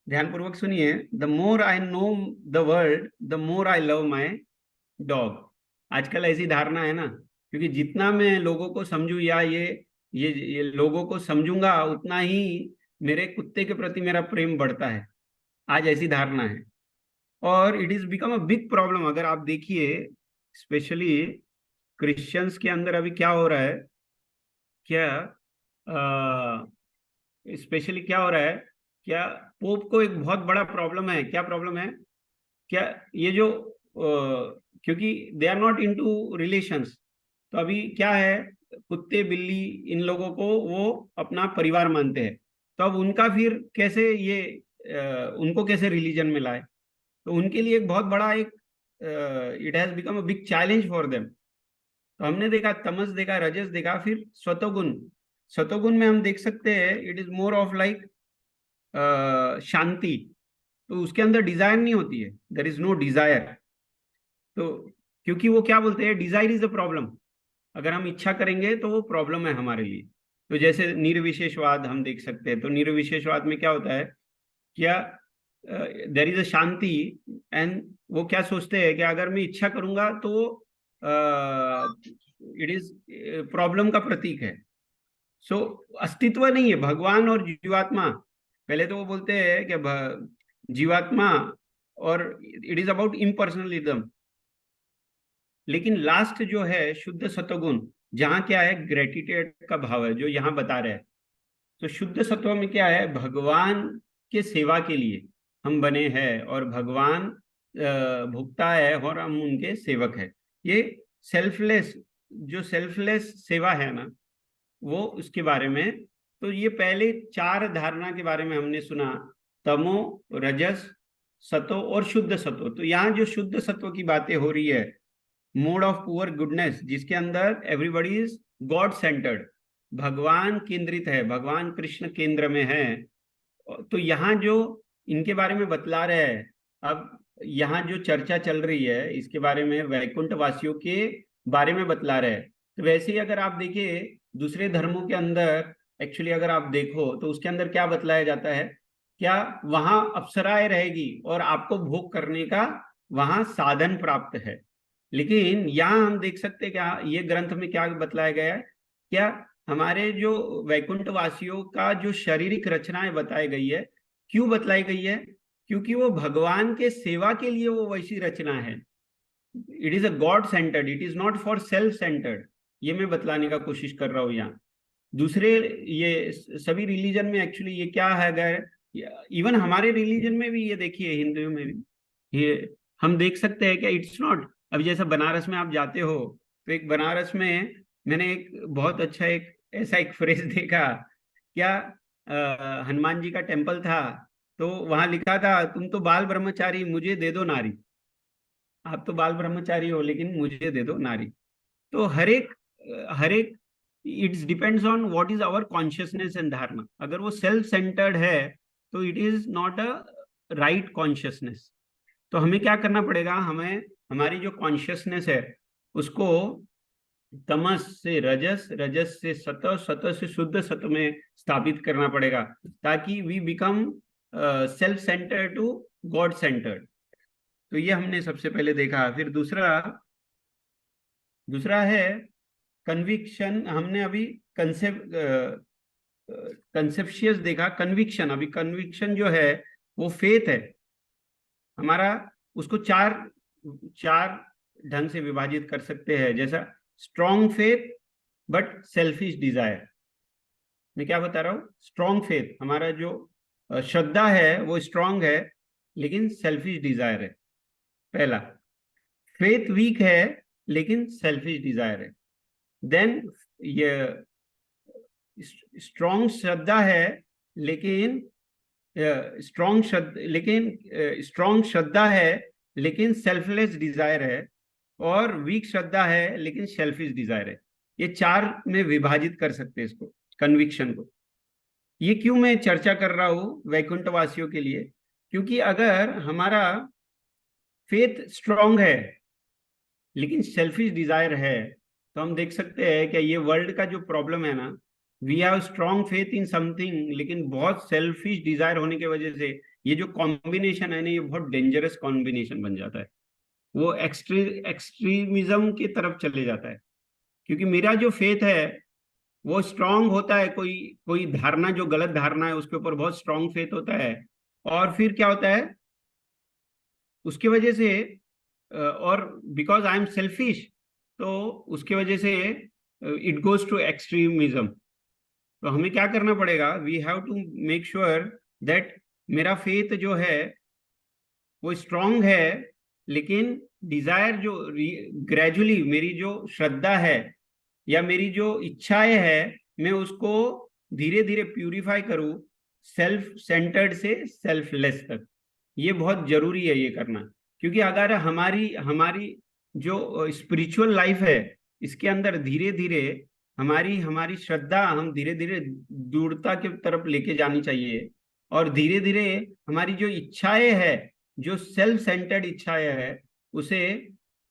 ध्यानपूर्वक सुनिए, the more I know the world the more I love my dog. आजकल ऐसी धारणा है ना, क्योंकि जितना मैं लोगों को समझू या ये लोगों को समझूंगा, उतना ही मेरे कुत्ते के प्रति मेरा प्रेम बढ़ता है। आज ऐसी धारणा है, और it is become a big problem. अगर आप देखिए स्पेशली क्रिश्चियंस के अंदर अभी क्या हो रहा है, क्या स्पेशली क्या हो रहा है, क्या पोप को एक बहुत बड़ा प्रॉब्लम है। क्या प्रॉब्लम है, क्या ये जो क्योंकि they are not into relations, तो अभी क्या है, कुत्ते बिल्ली इन लोगों को वो अपना परिवार मानते हैं। तो अब उनका फिर कैसे ये उनको कैसे रिलीजन में लाए, तो उनके लिए एक बहुत बड़ा एक it has become a big challenge for them. तो हमने देखा तमस, देखा रजस, देखा फिर सतोगुण। सतोगुण में हम देख सकते हैं it is more of like शांति, तो उसके अंदर डिजायर नहीं होती है, देर इज नो डिजायर। तो क्योंकि वो क्या बोलते हैं, डिजायर इज अ प्रॉब्लम। अगर हम इच्छा करेंगे तो वो प्रॉब्लम है हमारे लिए। तो जैसे निर्विशेषवाद हम देख सकते हैं, तो निर्विशेषवाद में क्या होता है, क्या there is a Shanti, and वो क्या सोचते हैं कि अगर मैं इच्छा करूंगा तो इट इज प्रॉब्लम का प्रतीक है। सो अस्तित्व नहीं है भगवान और जीवात्मा। पहले तो वो बोलते हैं कि जीवात्मा, और इट इज अबाउट इम्पर्सनलिज्म। लेकिन लास्ट जो है शुद्ध सत्वगुण, जहाँ क्या है ग्रेटिट्यूड का भाव है, जो यहाँ बता रहे हैं। तो शुद्ध सत्व में क्या है, भगवान के सेवा के लिए हम बने हैं, और भगवान भुगता है और हम उनके सेवक है। ये सेल्फलेस, जो सेल्फलेस सेवा है ना, वो उसके बारे में। तो ये पहले चार धारणा के बारे में हमने सुना, तमो, रजस, सतो और शुद्ध सत्व। तो यहाँ जो शुद्ध सत्व की बातें हो रही है, मोड ऑफ पुअर गुडनेस, जिसके अंदर एवरीबडी इज गॉड सेंटर्ड, भगवान केंद्रित है, भगवान कृष्ण केंद्र में है। तो यहाँ जो इनके बारे में बतला रहे हैं, अब यहाँ जो चर्चा चल रही है इसके बारे में वैकुंठ वासियों के बारे में बतला रहे हैं। तो वैसे ही अगर आप देखिए दूसरे धर्मों के अंदर, एक्चुअली अगर आप देखो तो उसके अंदर क्या बतलाया जाता है, क्या वहां अप्सराएं रहेगी और आपको भोग करने का वहां साधन प्राप्त है। लेकिन यहाँ हम देख सकते हैं क्या ये ग्रंथ में क्या बतलाया गया है, क्या हमारे जो वैकुंठ वासियों का जो शारीरिक रचनाएं बताई गई है, क्यों बतलाई गई है, क्योंकि वो भगवान के सेवा के लिए वो वैसी रचना है। It is a God centred, it is not for self centred. ये मैं बतलाने का कोशिश कर रहा हूँ यहाँ। दूसरे ये सभी रिलीजन में एक्चुअली ये क्या है, अगर इवन हमारे रिलीजन में भी ये देखिए, हिंदू में भी ये हम देख सकते हैं कि इट्स नॉट। अभी जैसा बनारस में आप जाते हो, तो एक बनारस में मैंने एक बहुत अच्छा एक ऐसा एक फ्रेज देखा, क्या हनुमान जी का टेम्पल था, तो वहां लिखा था तुम तो बाल ब्रह्मचारी, मुझे दे दो नारी। आप तो बाल ब्रह्मचारी हो लेकिन मुझे दे दो नारी। तो हर एक it's depends on what is our consciousness and धारणा। अगर वो सेल्फ सेंटर्ड है तो it is not a right consciousness. तो हमें क्या करना पड़ेगा, हमें हमारी जो कॉन्शियसनेस है उसको तमस से रजस, रजस से सतव, सतव से शुद्ध सत्व में स्थापित करना पड़ेगा, ताकि we become self centred to God centred. तो ये हमने सबसे पहले देखा। फिर दूसरा दूसरा है कन्विक्शन। हमने अभी कंसेप्ट कंसेप्शियस देखा, कन्विक्शन। अभी कन्विक्शन जो है वो फेथ है हमारा, उसको चार चार ढंग से विभाजित कर सकते हैं। जैसा strong faith but selfish desire. मैं क्या बता रहा हूँ, स्ट्रॉन्ग फेथ हमारा जो श्रद्धा है वो स्ट्रॉन्ग है, लेकिन सेल्फिश डिजायर है पहला। फेथ वीक है लेकिन सेल्फिश डिजायर है। देन ये स्ट्रॉन्ग श्रद्धा है, लेकिन स्ट्रॉन्ग श्रद्धा है लेकिन सेल्फलेस डिजायर है। और वीक श्रद्धा है लेकिन सेल्फिश डिजायर है। ये चार में विभाजित कर सकते हैं इसको, कन्विक्शन को। ये क्यों मैं चर्चा कर रहा हूं वैकुंठ वासियों के लिए? क्योंकि अगर हमारा फेथ स्ट्रांग है लेकिन सेल्फिश डिजायर है, तो हम देख सकते हैं कि ये वर्ल्ड का जो प्रॉब्लम है ना, we have strong faith in something लेकिन बहुत सेल्फिश डिजायर होने की वजह से ये जो कॉम्बिनेशन है ना, ये बहुत डेंजरस कॉम्बिनेशन बन जाता है। वो एक्सट्रीमिज्म की तरफ चले जाता है। क्योंकि मेरा जो फेथ है वो स्ट्रांग होता है, कोई कोई धारणा जो गलत धारणा है उसके ऊपर बहुत स्ट्रांग फेथ होता है, और फिर क्या होता है उसकी वजह से, और बिकॉज आई एम सेल्फिश, तो उसके वजह से इट गोज टू एक्सट्रीमिज्म। तो हमें क्या करना पड़ेगा? We have to make sure that मेरा फेथ जो है वो स्ट्रांग है, लेकिन डिजायर जो ग्रेजुअली मेरी जो श्रद्धा है या मेरी जो इच्छाएं है, मैं उसको धीरे धीरे प्यूरिफाई करूं, सेल्फ सेंटर्ड से सेल्फलेस तक। ये बहुत जरूरी है ये करना। क्योंकि अगर हमारी हमारी जो स्पिरिचुअल लाइफ है इसके अंदर धीरे धीरे हमारी हमारी श्रद्धा हम धीरे धीरे दृढ़ता की तरफ लेके जानी चाहिए, और धीरे धीरे हमारी जो इच्छाएं है, जो सेल्फ सेंटर्ड इच्छाएं है, उसे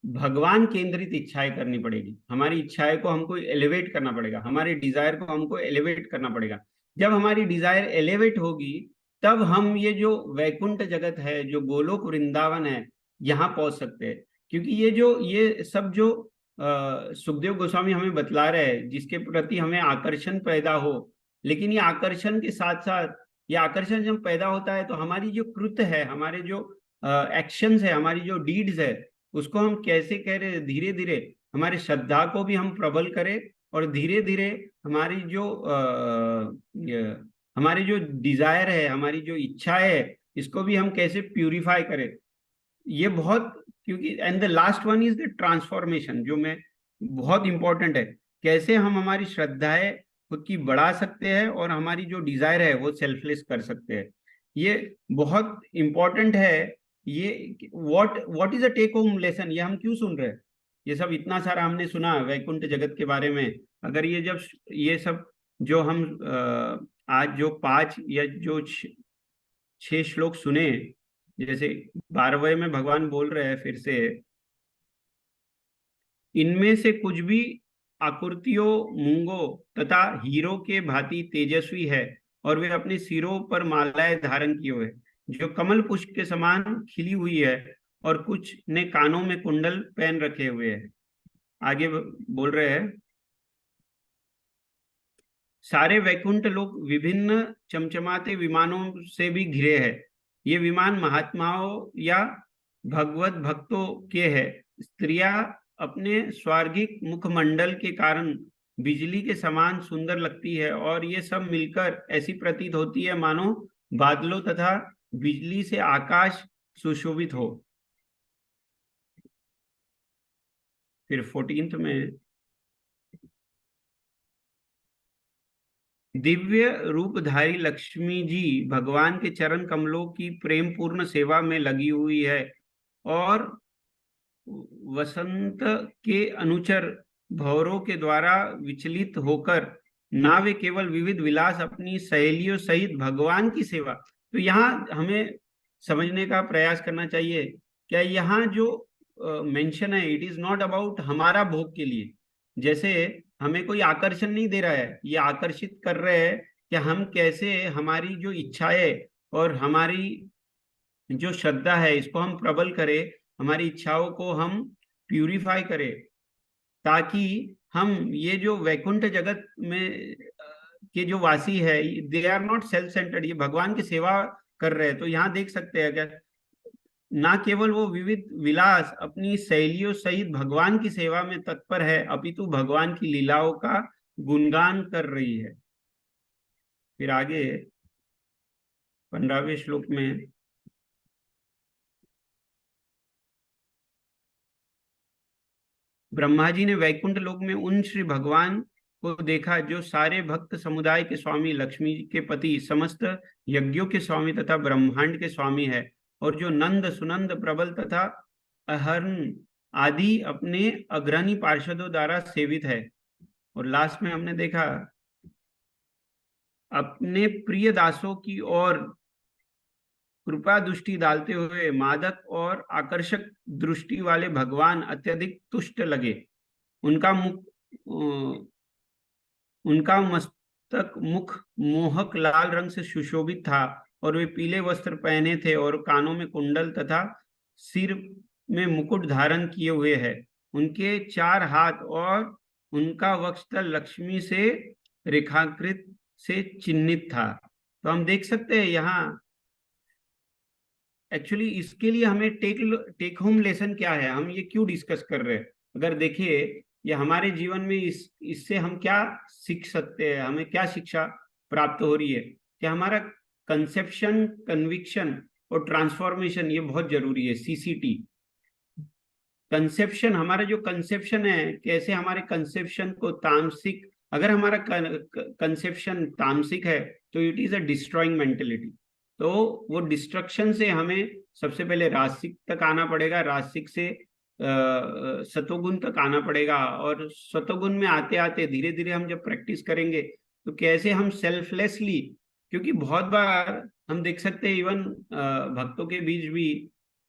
भगवान केंद्रित इच्छाएं करनी पड़ेगी। हमारी इच्छाएं को हमको एलिवेट करना पड़ेगा, हमारे डिजायर को हमको एलिवेट करना पड़ेगा। जब हमारी डिजायर एलिवेट होगी तब हम ये जो वैकुंठ जगत है, जो गोलोक वृंदावन है, यहाँ पहुंच सकते हैं। क्योंकि ये सब जो सुखदेव गोस्वामी हमें बतला रहे हैं, जिसके प्रति हमें आकर्षण पैदा हो, लेकिन ये आकर्षण के साथ साथ, ये आकर्षण जब पैदा होता है तो हमारी जो कृत है, हमारे जो एक्शंस है, हमारी जो डीड्स है, उसको हम कैसे कह रहे, धीरे धीरे हमारी श्रद्धा को भी हम प्रबल करें, और धीरे धीरे हमारी जो हमारी जो डिजायर है, हमारी जो इच्छा है, इसको भी हम कैसे प्यूरिफाई करें। ये बहुत, क्योंकि and the last one is the transformation, जो मैं बहुत इंपॉर्टेंट है। कैसे हम हमारी श्रद्धाएं खुद की बढ़ा सकते हैं और हमारी जो डिजायर है वो सेल्फलेस कर सकते हैं। ये बहुत इंपॉर्टेंट है। ये what is a take home lesson, ये हम क्यों सुन रहे हैं? ये सब इतना सारा हमने सुना वैकुंठ जगत के बारे में। अगर ये सब जो हम आज जो 5 या जो 6 श्लोक सुने, जैसे 12वें में भगवान बोल रहे हैं फिर से, इनमें से कुछ भी आकृतियों मूंगों तथा हीरो के भांति तेजस्वी है, और वे अपने सिरों पर मालाएं धारण किए हुए, जो कमल पुष्प के समान खिली हुई है, और कुछ ने कानों में कुंडल पहन रखे हुए हैं। आगे बोल रहे हैं, सारे वैकुंठ लोग विभिन्न चमचमाते विमानों से भी घिरे हैं। ये विमान महात्माओं या भगवत भक्तों के हैं। स्त्रियां अपने स्वर्गिक मुखमंडल के कारण बिजली के समान सुंदर लगती है, और ये सब मिलकर ऐसी प्रतीत होती है मानो बादलों तथा बिजली से आकाश सुशोभित हो। फिर 14th में, दिव्य रूपधारी लक्ष्मी जी भगवान के चरण कमलों की प्रेम पूर्ण सेवा में लगी हुई है, और वसंत के अनुचर भौरों के द्वारा विचलित होकर ना वे केवल विविध विलास अपनी सहेलियों सहित भगवान की सेवा। तो यहाँ हमें समझने का प्रयास करना चाहिए, क्या यहाँ जो मेंशन है, इट इज नॉट अबाउट हमारा भोग के लिए। जैसे हमें कोई आकर्षण नहीं दे रहा है, ये आकर्षित कर रहे हैं कि हम कैसे हमारी जो इच्छाएं और हमारी जो श्रद्धा है इसको हम प्रबल करें, हमारी इच्छाओं को हम प्यूरिफाई करें, ताकि हम ये जो वैकुंठ जगत में के जो वासी है, they are not self centred, ये भगवान की सेवा कर रहे हैं। तो यहाँ देख सकते हैं क्या, ना केवल वो विविध विलास अपनी सहेलियों सहित भगवान की सेवा में तत्पर है, अपितु भगवान की लीलाओं का गुणगान कर रही है। फिर आगे 15वें श्लोक में, ब्रह्मा जी ने वैकुंठ लोक में उन श्री भगवान को देखा जो सारे भक्त समुदाय के स्वामी, लक्ष्मी के पति, समस्त यज्ञों के स्वामी तथा ब्रह्मांड के स्वामी है, और जो नंद सुनंद प्रबल तथा अहर्न आदि अपने अग्रणी पार्षदों द्वारा सेवित है। और लास्ट में हमने देखा अपने प्रिय दासों की ओर कृपा दृष्टि डालते हुए मादक और आकर्षक दृष्टि वाले भगवान अत्यधिक तुष्ट लगे। उनका उनका मस्तक मुख मोहक लाल रंग से सुशोभित था और वे पीले वस्त्र पहने थे और कानों में कुंडल तथा सिर में मुकुट धारण किए हुए है। उनके 4 हाथ और उनका वक्षस्थल लक्ष्मी से रेखाकृत से चिन्हित था। तो हम देख सकते हैं यहाँ एक्चुअली इसके लिए हमें टेक होम लेसन क्या है, हम ये क्यों डिस्कस कर रहे हैं। अगर देखिए ये हमारे जीवन में इससे हम क्या सीख सकते हैं, हमें क्या शिक्षा प्राप्त हो रही है कि हमारा कंसेप्शन, कन्विक्शन और ट्रांसफॉर्मेशन ये बहुत जरूरी है। सीसीटी कंसेप्शन, हमारा जो कंसेप्शन है कैसे हमारे कंसेप्शन को तामसिक, अगर हमारा कंसेप्शन तामसिक है तो it is a destroying mentality. तो वो डिस्ट्रक्शन से हमें सबसे पहले राजसिक तक आना पड़ेगा, राजसिक से सतोगुण तक आना पड़ेगा। और सतोगुण में आते आते धीरे धीरे हम जब प्रैक्टिस करेंगे तो कैसे हम सेल्फलेसली, क्योंकि बहुत बार हम देख सकते हैं इवन भक्तों के बीच भी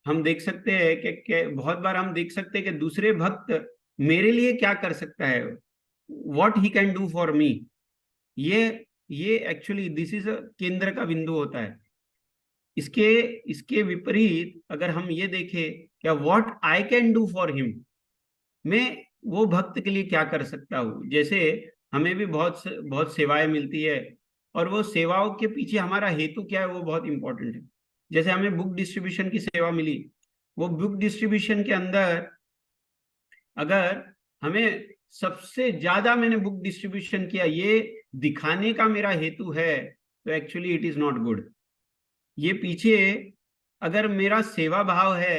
हम देख सकते हैं कि बहुत बार हम देख सकते हैं कि दूसरे भक्त मेरे लिए क्या कर सकता है, what he can do for me. ये एक्चुअली दिस इज केंद्र का बिंदु होता है। इसके इसके विपरीत अगर हम ये देखें क्या what I can do for him, मैं वो भक्त के लिए क्या कर सकता हूँ। जैसे हमें भी बहुत बहुत सेवाएं मिलती है और वो सेवाओं के पीछे हमारा हेतु क्या है वो बहुत इंपॉर्टेंट है। जैसे हमें बुक डिस्ट्रीब्यूशन की सेवा मिली, वो बुक डिस्ट्रीब्यूशन के अंदर अगर हमें सबसे ज्यादा मैंने बुक डिस्ट्रीब्यूशन किया ये दिखाने का मेरा हेतु है तो actually it is not good. ये पीछे अगर मेरा सेवा भाव है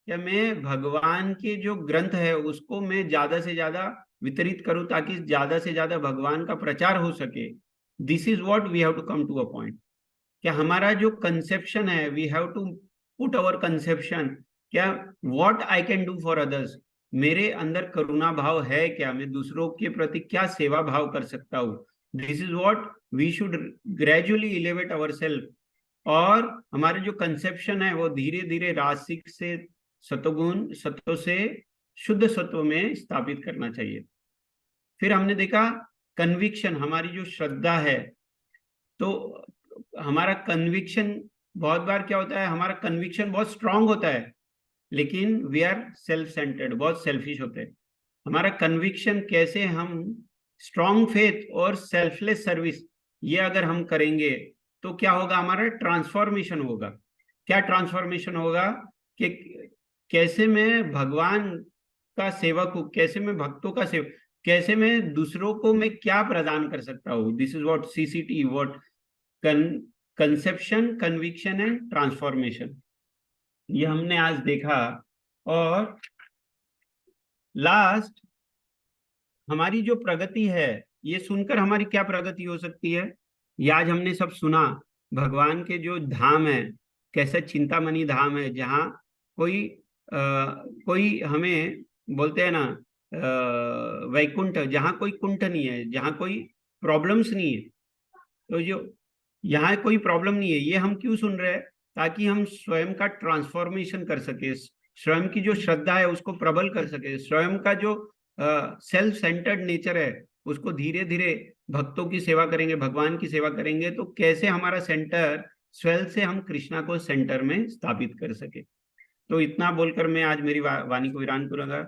या मैं भगवान के जो ग्रंथ है उसको मैं ज्यादा से ज्यादा वितरित करूं ताकि ज्यादा से ज्यादा भगवान का प्रचार हो सके, this is what we have to come to a point. क्या हमारा जो कंसेप्शन है we have to put our conception, क्या what I can do for others, मेरे अंदर करुणा भाव है क्या, मैं दूसरों के प्रति क्या सेवा भाव कर सकता हूँ। This is what we should gradually elevate our self. और हमारे जो कंसेप्शन है वो धीरे धीरे रासिक से सतोगुण, सत्व से शुद्ध सत्व में स्थापित करना चाहिए। फिर हमने देखा कन्विक्शन, हमारी जो श्रद्धा है, तो हमारा कन्विक्शन बहुत बार क्या होता है, हमारा कन्विक्शन बहुत स्ट्रांग होता है लेकिन वी आर सेल्फ सेंटर्ड, बहुत सेल्फिश होते हैं। हमारा कन्विक्शन कैसे हम स्ट्रांग फेथ और सेल्फलेस सर्विस ये अगर हम करेंगे तो क्या होगा, हमारा ट्रांसफॉर्मेशन होगा। क्या ट्रांसफॉर्मेशन होगा कि कैसे मैं भगवान का सेवक हूं, कैसे मैं भक्तों का सेवक, कैसे मैं दूसरों को मैं क्या प्रदान कर सकता हूँ। This is what CCT, what conception, conviction and transformation, ये हमने आज देखा। और लास्ट हमारी जो प्रगति है ये सुनकर हमारी क्या प्रगति हो सकती है, ये आज हमने सब सुना। भगवान के जो धाम है कैसे चिंतामणि धाम है जहाँ कोई हमें बोलते हैं ना वैकुंठ, जहाँ कोई कुंठ नहीं है, जहाँ कोई प्रॉब्लम्स नहीं है। तो जो यहाँ कोई प्रॉब्लम नहीं है ये हम क्यों सुन रहे हैं, ताकि हम स्वयं का ट्रांसफॉर्मेशन कर सके, स्वयं की जो श्रद्धा है उसको प्रबल कर सके, स्वयं का जो सेल्फ सेंटर्ड नेचर है उसको धीरे धीरे भक्तों की सेवा करेंगे, भगवान की सेवा करेंगे तो कैसे हमारा सेंटर स्वयं से हम कृष्णा को सेंटर में स्थापित कर सके। तो इतना बोलकर मैं आज मेरी वाणी को विराम करूंगा।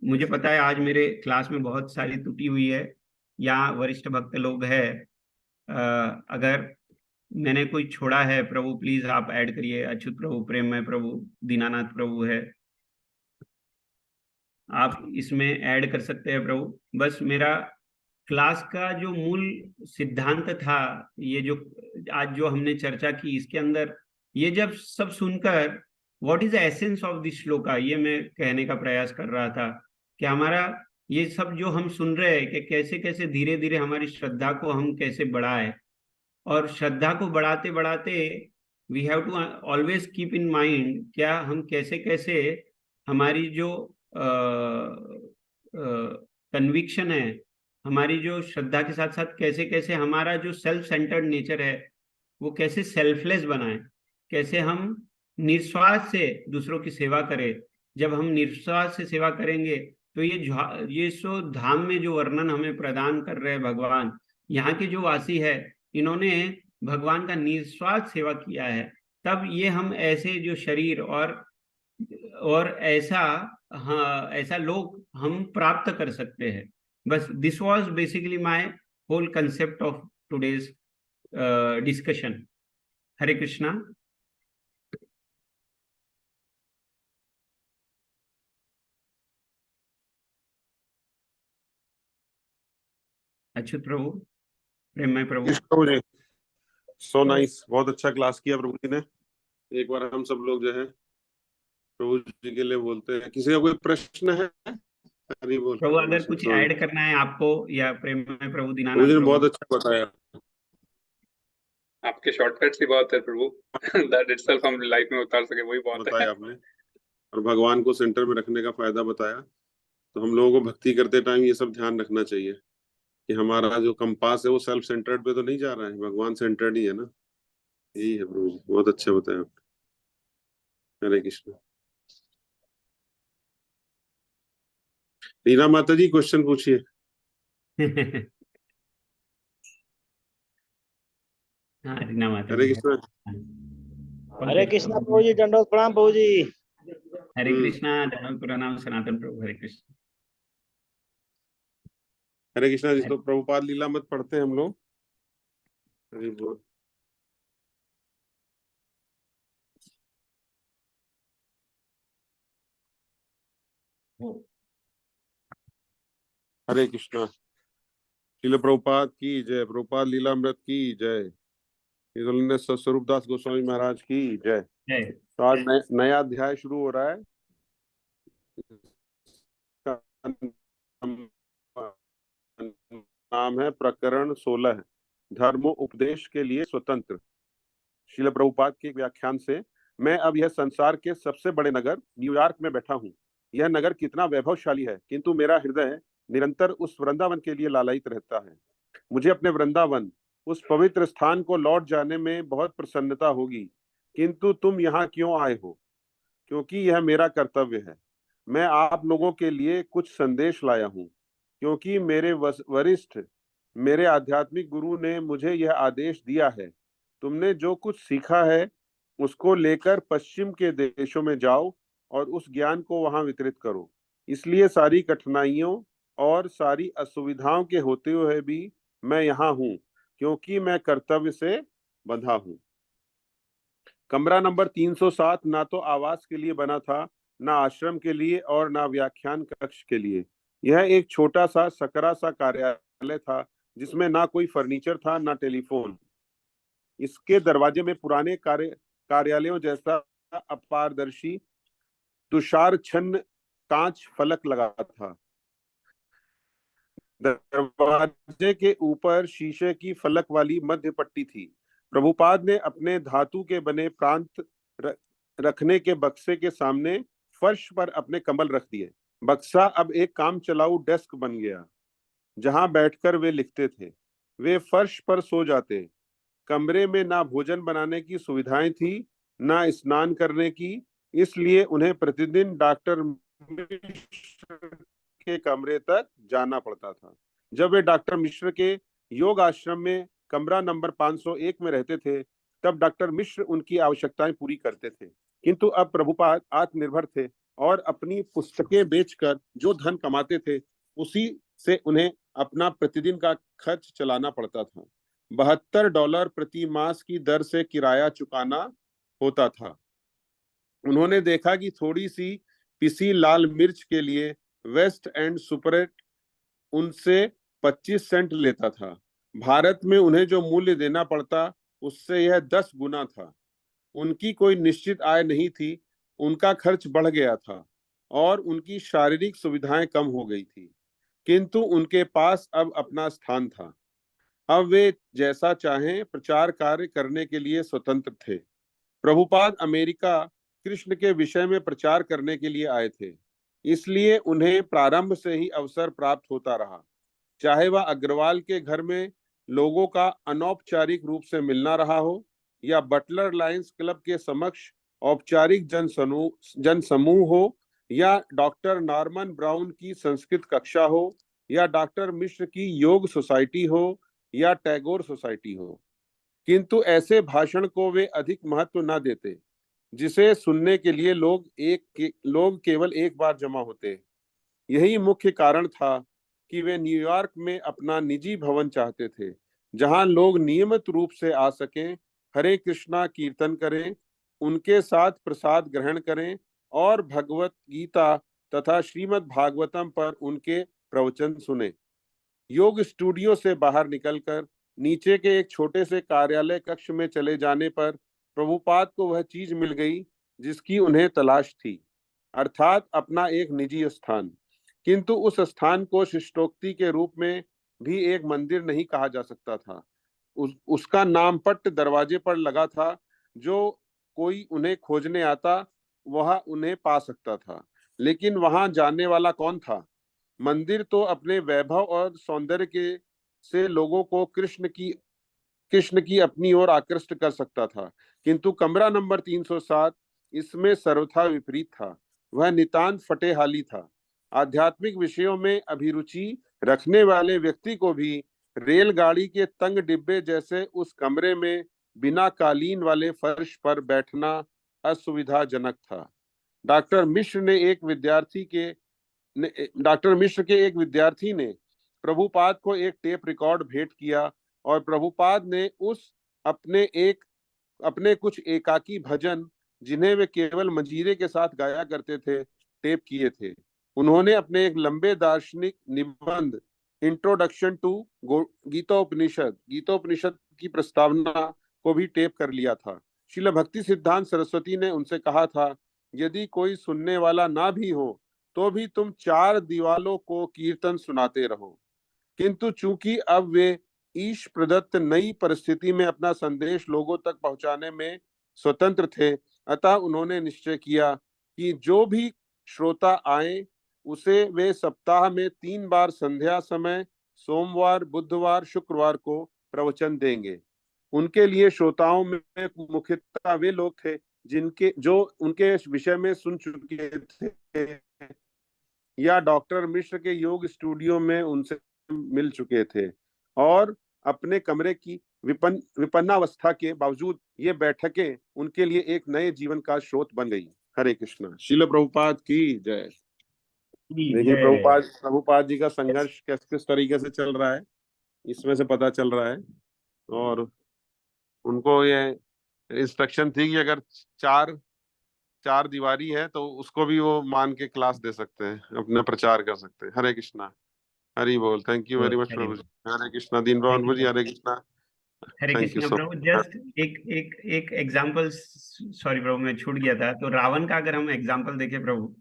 मुझे पता है आज मेरे क्लास में बहुत सारी त्रुटि हुई है, यहाँ वरिष्ठ भक्त लोग हैं, अगर मैंने कोई छोड़ा है प्रभु प्लीज आप ऐड करिए। अच्युत प्रभु, प्रेममय प्रभु, दीनानाथ प्रभु है, आप इसमें ऐड कर सकते हैं प्रभु। बस मेरा क्लास का जो मूल सिद्धांत था, ये जो आज जो हमने चर्चा की इसके अंदर ये जब सब सुनकर what is the essence of this shloka, ये मैं कहने का प्रयास कर रहा था कि हमारा ये सब जो हम सुन रहे हैं कि कैसे कैसे धीरे धीरे हमारी श्रद्धा को हम कैसे बढ़ाए, और श्रद्धा को बढ़ाते बढ़ाते we have to always keep in mind क्या हम कैसे कैसे हमारी जो कन्विक्शन है, हमारी जो श्रद्धा के साथ साथ कैसे कैसे हमारा जो सेल्फ सेंटर्ड नेचर है वो कैसे सेल्फलेस बनाए, कैसे हम निस्वार्थ से दूसरों की सेवा करें। जब हम निस्वार्थ से सेवा करेंगे तो ये सो धाम में जो वर्णन हमें प्रदान कर रहे हैं भगवान, यहाँ के जो वासी है इन्होंने भगवान का निस्वार्थ सेवा किया है, तब ये हम ऐसे जो शरीर और ऐसा, हाँ ऐसा लोग हम प्राप्त कर सकते हैं। बस this was basically my whole concept of today's discussion. Hare Krishna. Achyut Prabhu, Premmay Prabhu. Prabhu ji, so nice, बहुत अच्छा क्लास किया प्रभु जी ने। एक बार हम सब लोग जो है प्रभु जी के लिए बोलते हैं। किसी का कोई प्रश्न है? हरि बोल। प्रभु अगर कुछ ऐड करना है आपको या प्रेममय प्रभु दीनानाथ प्रभु जी ने प्रभु। बहुत अच्छा बताया। आपके शॉर्टकट्स ही बहुत है प्रभु। दैट इटसेल्फ हम लाइफ में उतार सके वही बहुत बताया है। आपने, और भगवान को सेंटर में रखने का फायदा बताया। तो हम लोगों को भक्ति करते टाइम ये सब ध्यान रखना चाहिए कि हमारा जो कंपास है वो सेल्फ सेंटर्ड पे तो नहीं जा रहा है, भगवान सेंटर्ड ही है ना। यही है प्रभु जी, बहुत अच्छा बताया आपने। हरे कृष्ण। रीना माता जी क्वेश्चन पूछिए। हाँ रीना माता हरे जी। कृष्ण। हरे कृष्णा प्रभु जी, दंडवत प्रणाम प्रभु जी। हरे कृष्णा, दंडवत प्रणाम सनातन प्रभु। हरे कृष्ण। हरे कृष्णा जी। तो प्रभुपाद लीला मत पढ़ते हैं हम लोग। हरि बोल। हरे कृष्णा। श्रील प्रभुपाद की जय। प्रभुपाद लीलामृत की जय। सतस्वरूपदास गोस्वामी महाराज की जय। जय। तो आज नया अध्याय शुरू हो रहा है। नाम है प्रकरण 16, धर्म उपदेश के लिए स्वतंत्र। श्रील प्रभुपाद के एक व्याख्यान से। मैं अब यह संसार के सबसे बड़े नगर न्यूयॉर्क में बैठा हूँ। यह नगर कितना वैभवशाली है, किंतु मेरा हृदय निरंतर उस वृंदावन के लिए लालायित रहता है। मुझे अपने वृंदावन, उस पवित्र स्थान को लौट जाने में बहुत प्रसन्नता होगी, किंतु तुम यहाँ क्यों आए हो? क्योंकि यह मेरा कर्तव्य है। मैं आप लोगों के लिए कुछ संदेश लाया हूँ, क्योंकि मेरे वरिष्ठ, मेरे आध्यात्मिक गुरु ने मुझे यह आदेश दिया है, तुमने जो कुछ सीखा है उसको लेकर पश्चिम के देशों में जाओ और उस ज्ञान को वहां वितरित करो। इसलिए सारी कठिनाइयों और सारी असुविधाओं के होते हुए भी मैं यहाँ हूँ, क्योंकि मैं कर्तव्य से बंधा हूँ। कमरा नंबर 307 ना तो आवास के लिए बना था, ना आश्रम के लिए और ना व्याख्यान कक्ष के लिए। यह एक छोटा सा सकरा सा कार्यालय था, जिसमें ना कोई फर्नीचर था, ना टेलीफोन। इसके दरवाजे में पुराने कार्यालयों जैसा अपारदर्शी तुषार छन्न कांच फलक लगा था। दरवाजे के ऊपर शीशे की फलक वाली मध्य पट्टी थी। प्रभुपाद ने अपने धातु के बने प्रांत रखने के बक्से के सामने फर्श पर अपने कमल रख दिए। बक्सा अब एक काम चलाऊ डेस्क बन गया, जहां बैठकर वे लिखते थे। वे फर्श पर सो जाते। कमरे में ना भोजन बनाने की सुविधाएं थी, ना स्नान करने की, इसलिए उन्हें प्रतिदिन डॉक्टर के कमरे तक जाना पड़ता था। जब वे डॉक्टर मिश्र के योग आश्रम में कमरा नंबर 501 में रहते थे, तब डॉक्टर मिश्र उनकी आवश्यकताएं पूरी करते थे। किंतु अब प्रभुपाद आत्मनिर्भर थे और अपनी पुस्तकें बेचकर जो धन कमाते थे, उसी से उन्हें अपना प्रतिदिन का खर्च चलाना पड़ता था। $72 प्रति मास की दर से किराया चुकाना होता था। उन्होंने देखा कि थोड़ी सी पिसी लाल मिर्च के लिए वेस्ट एंड सुपरेट उनसे 25 सेंट लेता था। भारत में उन्हें जो मूल्य देना पड़ता, उससे यह 10 गुना था। उनकी कोई निश्चित आय नहीं थी, उनका खर्च बढ़ गया था और उनकी शारीरिक सुविधाएं कम हो गई थी, किंतु उनके पास अब अपना स्थान था। अब वे जैसा चाहें प्रचार कार्य करने के लिए स्वतंत्र थे। प्रभुपाद अमेरिका कृष्ण के विषय में प्रचार करने के लिए आए थे। इसलिए उन्हें प्रारंभ से ही अवसर प्राप्त होता रहा, चाहे वह अग्रवाल के घर में लोगों का अनौपचारिक रूप से मिलना रहा हो या बटलर लायंस क्लब के समक्ष औपचारिक जनसमूह हो या डॉक्टर नॉर्मन ब्राउन की संस्कृत कक्षा हो या डॉक्टर मिश्र की योग सोसाइटी हो या टैगोर सोसाइटी हो। किंतु ऐसे भाषण को वे अधिक महत्व न देते जिसे सुनने के लिए लोग केवल एक बार जमा होते। यही मुख्य कारण था कि वे न्यूयॉर्क में अपना निजी भवन चाहते थे, जहां लोग नियमित रूप से आ सकें, हरे कृष्णा कीर्तन करें, उनके साथ प्रसाद ग्रहण करें और भगवत गीता तथा श्रीमद् भागवतम पर उनके प्रवचन सुने। योग स्टूडियो से बाहर निकलकर नीचे के एक छोटे से कार्यालय कक्ष में चले जाने पर प्रभुपाद को वह चीज मिल गई जिसकी उन्हें तलाश थी, अर्थात अपना एक निजी स्थान। किंतु उस स्थान को शिष्टोक्ति के रूप में भी एक मंदिर नहीं कहा जा सकता था। उसका नाम पट्ट दरवाजे पर लगा था, जो कोई उन्हें खोजने आता वह उन्हें पा सकता था, लेकिन वहां जाने वाला कौन था? मंदिर तो अपने वैभव और सौंदर्य के से लोगों को कृष्ण की अपनी ओर आकृष्ट कर सकता था, किंतु कमरा नंबर 307 इसमें सर्वथा विपरीत था। वह नितांत फटेहाली था। आध्यात्मिक विषयों में अभिरुचि रखने वाले व्यक्ति को भी रेलगाड़ी के तंग डिब्बे जैसे उस कमरे में बिना कालीन वाले फर्श पर बैठना असुविधाजनक था। डॉक्टर मिश्र के एक विद्यार्थी ने प्रभुपाद को एक टेप रिकॉर्ड भेंट किया और प्रभुपाद ने अपने कुछ एकाकी भजन, जिन्हें वे केवल मंजीरे के साथ गाया करते थे, टेप किए थे। उन्होंने अपने एक लंबे दार्शनिक निबंध इंट्रोडक्शन टू गीतोपनिषद की प्रस्तावना को भी टेप कर लिया था। श्रील भक्ति सिद्धांत सरस्वती ने उनसे कहा था, यदि कोई सुनने वाला ना भी हो तो भी तुम 4 दीवालों को कीर्तन सुनाते रहो। किंतु चूंकि अब वे ईश प्रदत्त नई परिस्थिति में अपना संदेश लोगों तक पहुंचाने में स्वतंत्र थे, अतः उन्होंने निश्चय किया कि जो भी श्रोता आए उसे वे सप्ताह में 3 बार संध्या समय, सोमवार, बुधवार, शुक्रवार को प्रवचन देंगे। उनके लिए श्रोताओं में मुख्यतः वे लोग थे जो उनके विषय में सुन चुके थे या डॉक्टर मिश्र के योग स्टूडियो में उनसे मिल चुके थे, और अपने कमरे की विपन्नावस्था के बावजूद ये बैठकें उनके लिए एक नए जीवन का स्रोत बन गई। हरे कृष्णा। श्रील प्रभुपाद की जय। देखिए प्रभुपाद जी का संघर्ष किस तरीके से चल रहा है, इसमें से पता चल रहा है। और उनको ये इंस्ट्रक्शन थी कि अगर चार दीवारी है तो उसको भी वो मान के क्लास दे सकते हैं, अपना प्रचार कर सकते हैं। हरे कृष्णा। हरि बोल। थैंक यू वेरी मच प्रभु जी। हरे कृष्णा। दीन भवन जी। हरे कृष्णा। हरे कृष्णा प्रभु। जस्ट एक एग्जांपल, सॉरी प्रभु मैं छूट गया था। तो रावण का अगर हम एग्जांपल देखें प्रभु,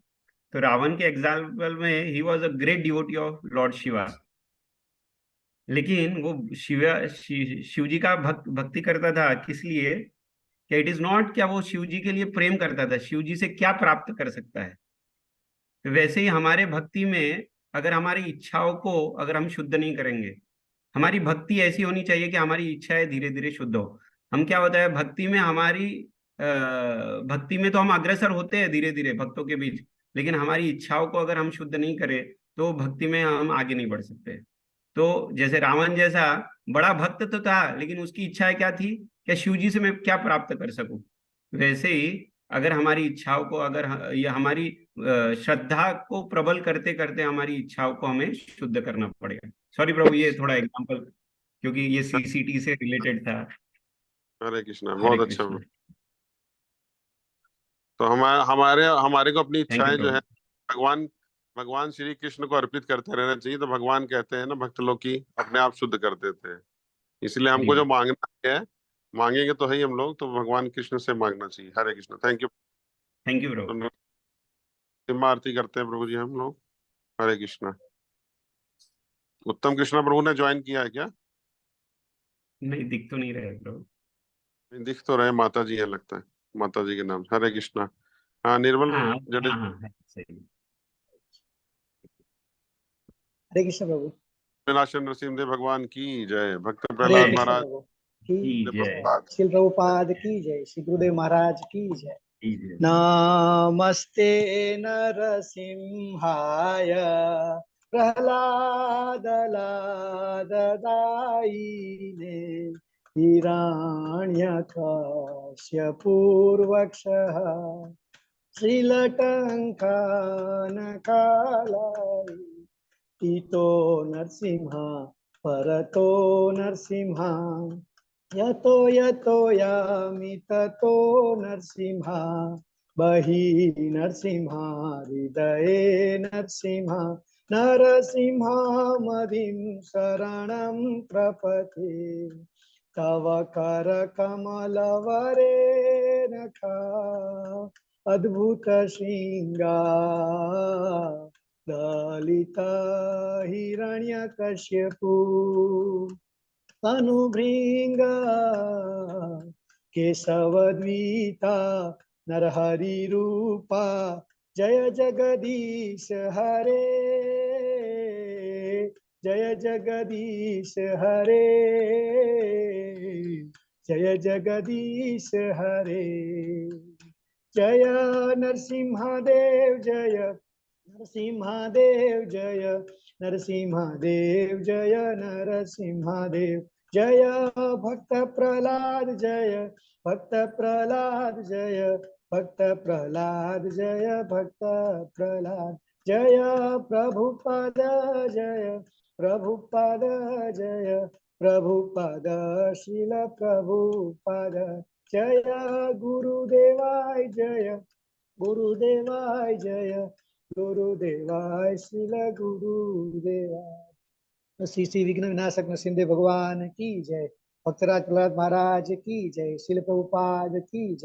तो रावण के एग्जांपल में he was a great devotee of Lord Shiva, लेकिन वो शिव जी का भक्ति करता था। किस लिए? क्या इट इज नॉट क्या वो शिव जी के लिए प्रेम करता था, शिव जी से क्या प्राप्त कर सकता है। तो वैसे ही हमारे भक्ति में अगर हमारी इच्छाओं को अगर हम शुद्ध नहीं करेंगे, हमारी भक्ति ऐसी होनी चाहिए कि हमारी इच्छाएं धीरे धीरे शुद्ध हो। हम क्या होता है भक्ति में भक्ति में तो हम अग्रसर होते हैं धीरे धीरे भक्तों के बीच, लेकिन हमारी इच्छाओं को अगर हम शुद्ध नहीं करें तो भक्ति में हम आगे नहीं बढ़ सकते। तो जैसे रावण जैसा बड़ा भक्त तो था, लेकिन उसकी इच्छा क्या थी? क्या शिव जी से मैं क्या प्राप्त कर सकूं। वैसे ही अगर हमारी इच्छाओं को या हमारी श्रद्धा को प्रबल करते करते हमारी इच्छाओं को हमें शुद्ध करना पड़ेगा। सॉरी प्रभु, ये थोड़ा एग्जांपल क्योंकि ये सीसीटी से रिलेटेड था। हरे कृष्णा। हरे बहुत अच्छा। कृष्णा। तो हमारे को अपनी थैंक यू इच्छाएं जो है प्रभु। भगवान श्री कृष्ण को अर्पित करते रहना चाहिए। तो भगवान कहते हैं ना, भक्त लोग की अपने आप शुद्ध कर देते हैं। इसलिए हमको जो मांगना है, मांगेंगे तो है ही हम लोग, तो भगवान कृष्ण से मांगना चाहिए। हरे कृष्ण। थैंक यू प्रभु। सिम्हा आरती करते हैं प्रभु जी हम लोग। हरे कृष्णा। उत्तम कृष्णा प्रभु ने ज्वाइन किया है क्या? नहीं, दिख तो नहीं रहे प्रभु। दिख तो रहे, माता जी है लगता है, माता जी के नाम। हरे कृष्णा। हाँ निर्मल हाँ जडेजा। हाँ हाँ, सही। हरे कृष्ण प्रभु। लीलाशाह नरसिंहदेव भगवान की जय। भक्त हरे प्रहलाद कृष्ण महाराज प्रभु की की जय। जय। श्रील प्रभुपाद की जय। श्री गुरुदेव महाराज की जय। की जय। नमस्ते नरसिंहाय प्रहलाद लाददायिने हिरण्यकश्यपूर्वक्षः श्रीलटङ्कानकालाय इतो नरसिंह परतो नरसिंह यतो यतो यामि ततो नरसिंह बहिः नरसिंह हृदये नरसिंह नरसिंहमदिं शरणं प्रपद्ये तव कर कमलवरे नखा अद्भुत श्रृंगार ललिता हिरण्यकश्यपु तनुभृंग केशवद्वीता नरहरि रूपा जय जगदीश हरे जय जगदीश हरे जय जगदीश हरे जय नरसिंहदेव जय नरसिंहदेव जय नरसिंहदेव जय नरसिंहदेव जय भक्त प्रहलाद जय भक्त प्रहलाद जय भक्त प्रहलाद जय भक्त प्रहलाद जय प्रभुपद जय प्रभुपद जय प्रभुपद श्रील प्रभुपद जय गुरुदेवाय जय गुरुदेवाय जय गुरुदेवाय श्रील गुरुदेवाय। श्री श्री विघ्न विनाशक नरसिंहदेव भगवान की जय। भक्तराज प्रहलाद महाराज की जय। श्रील प्रभुपाद की जय।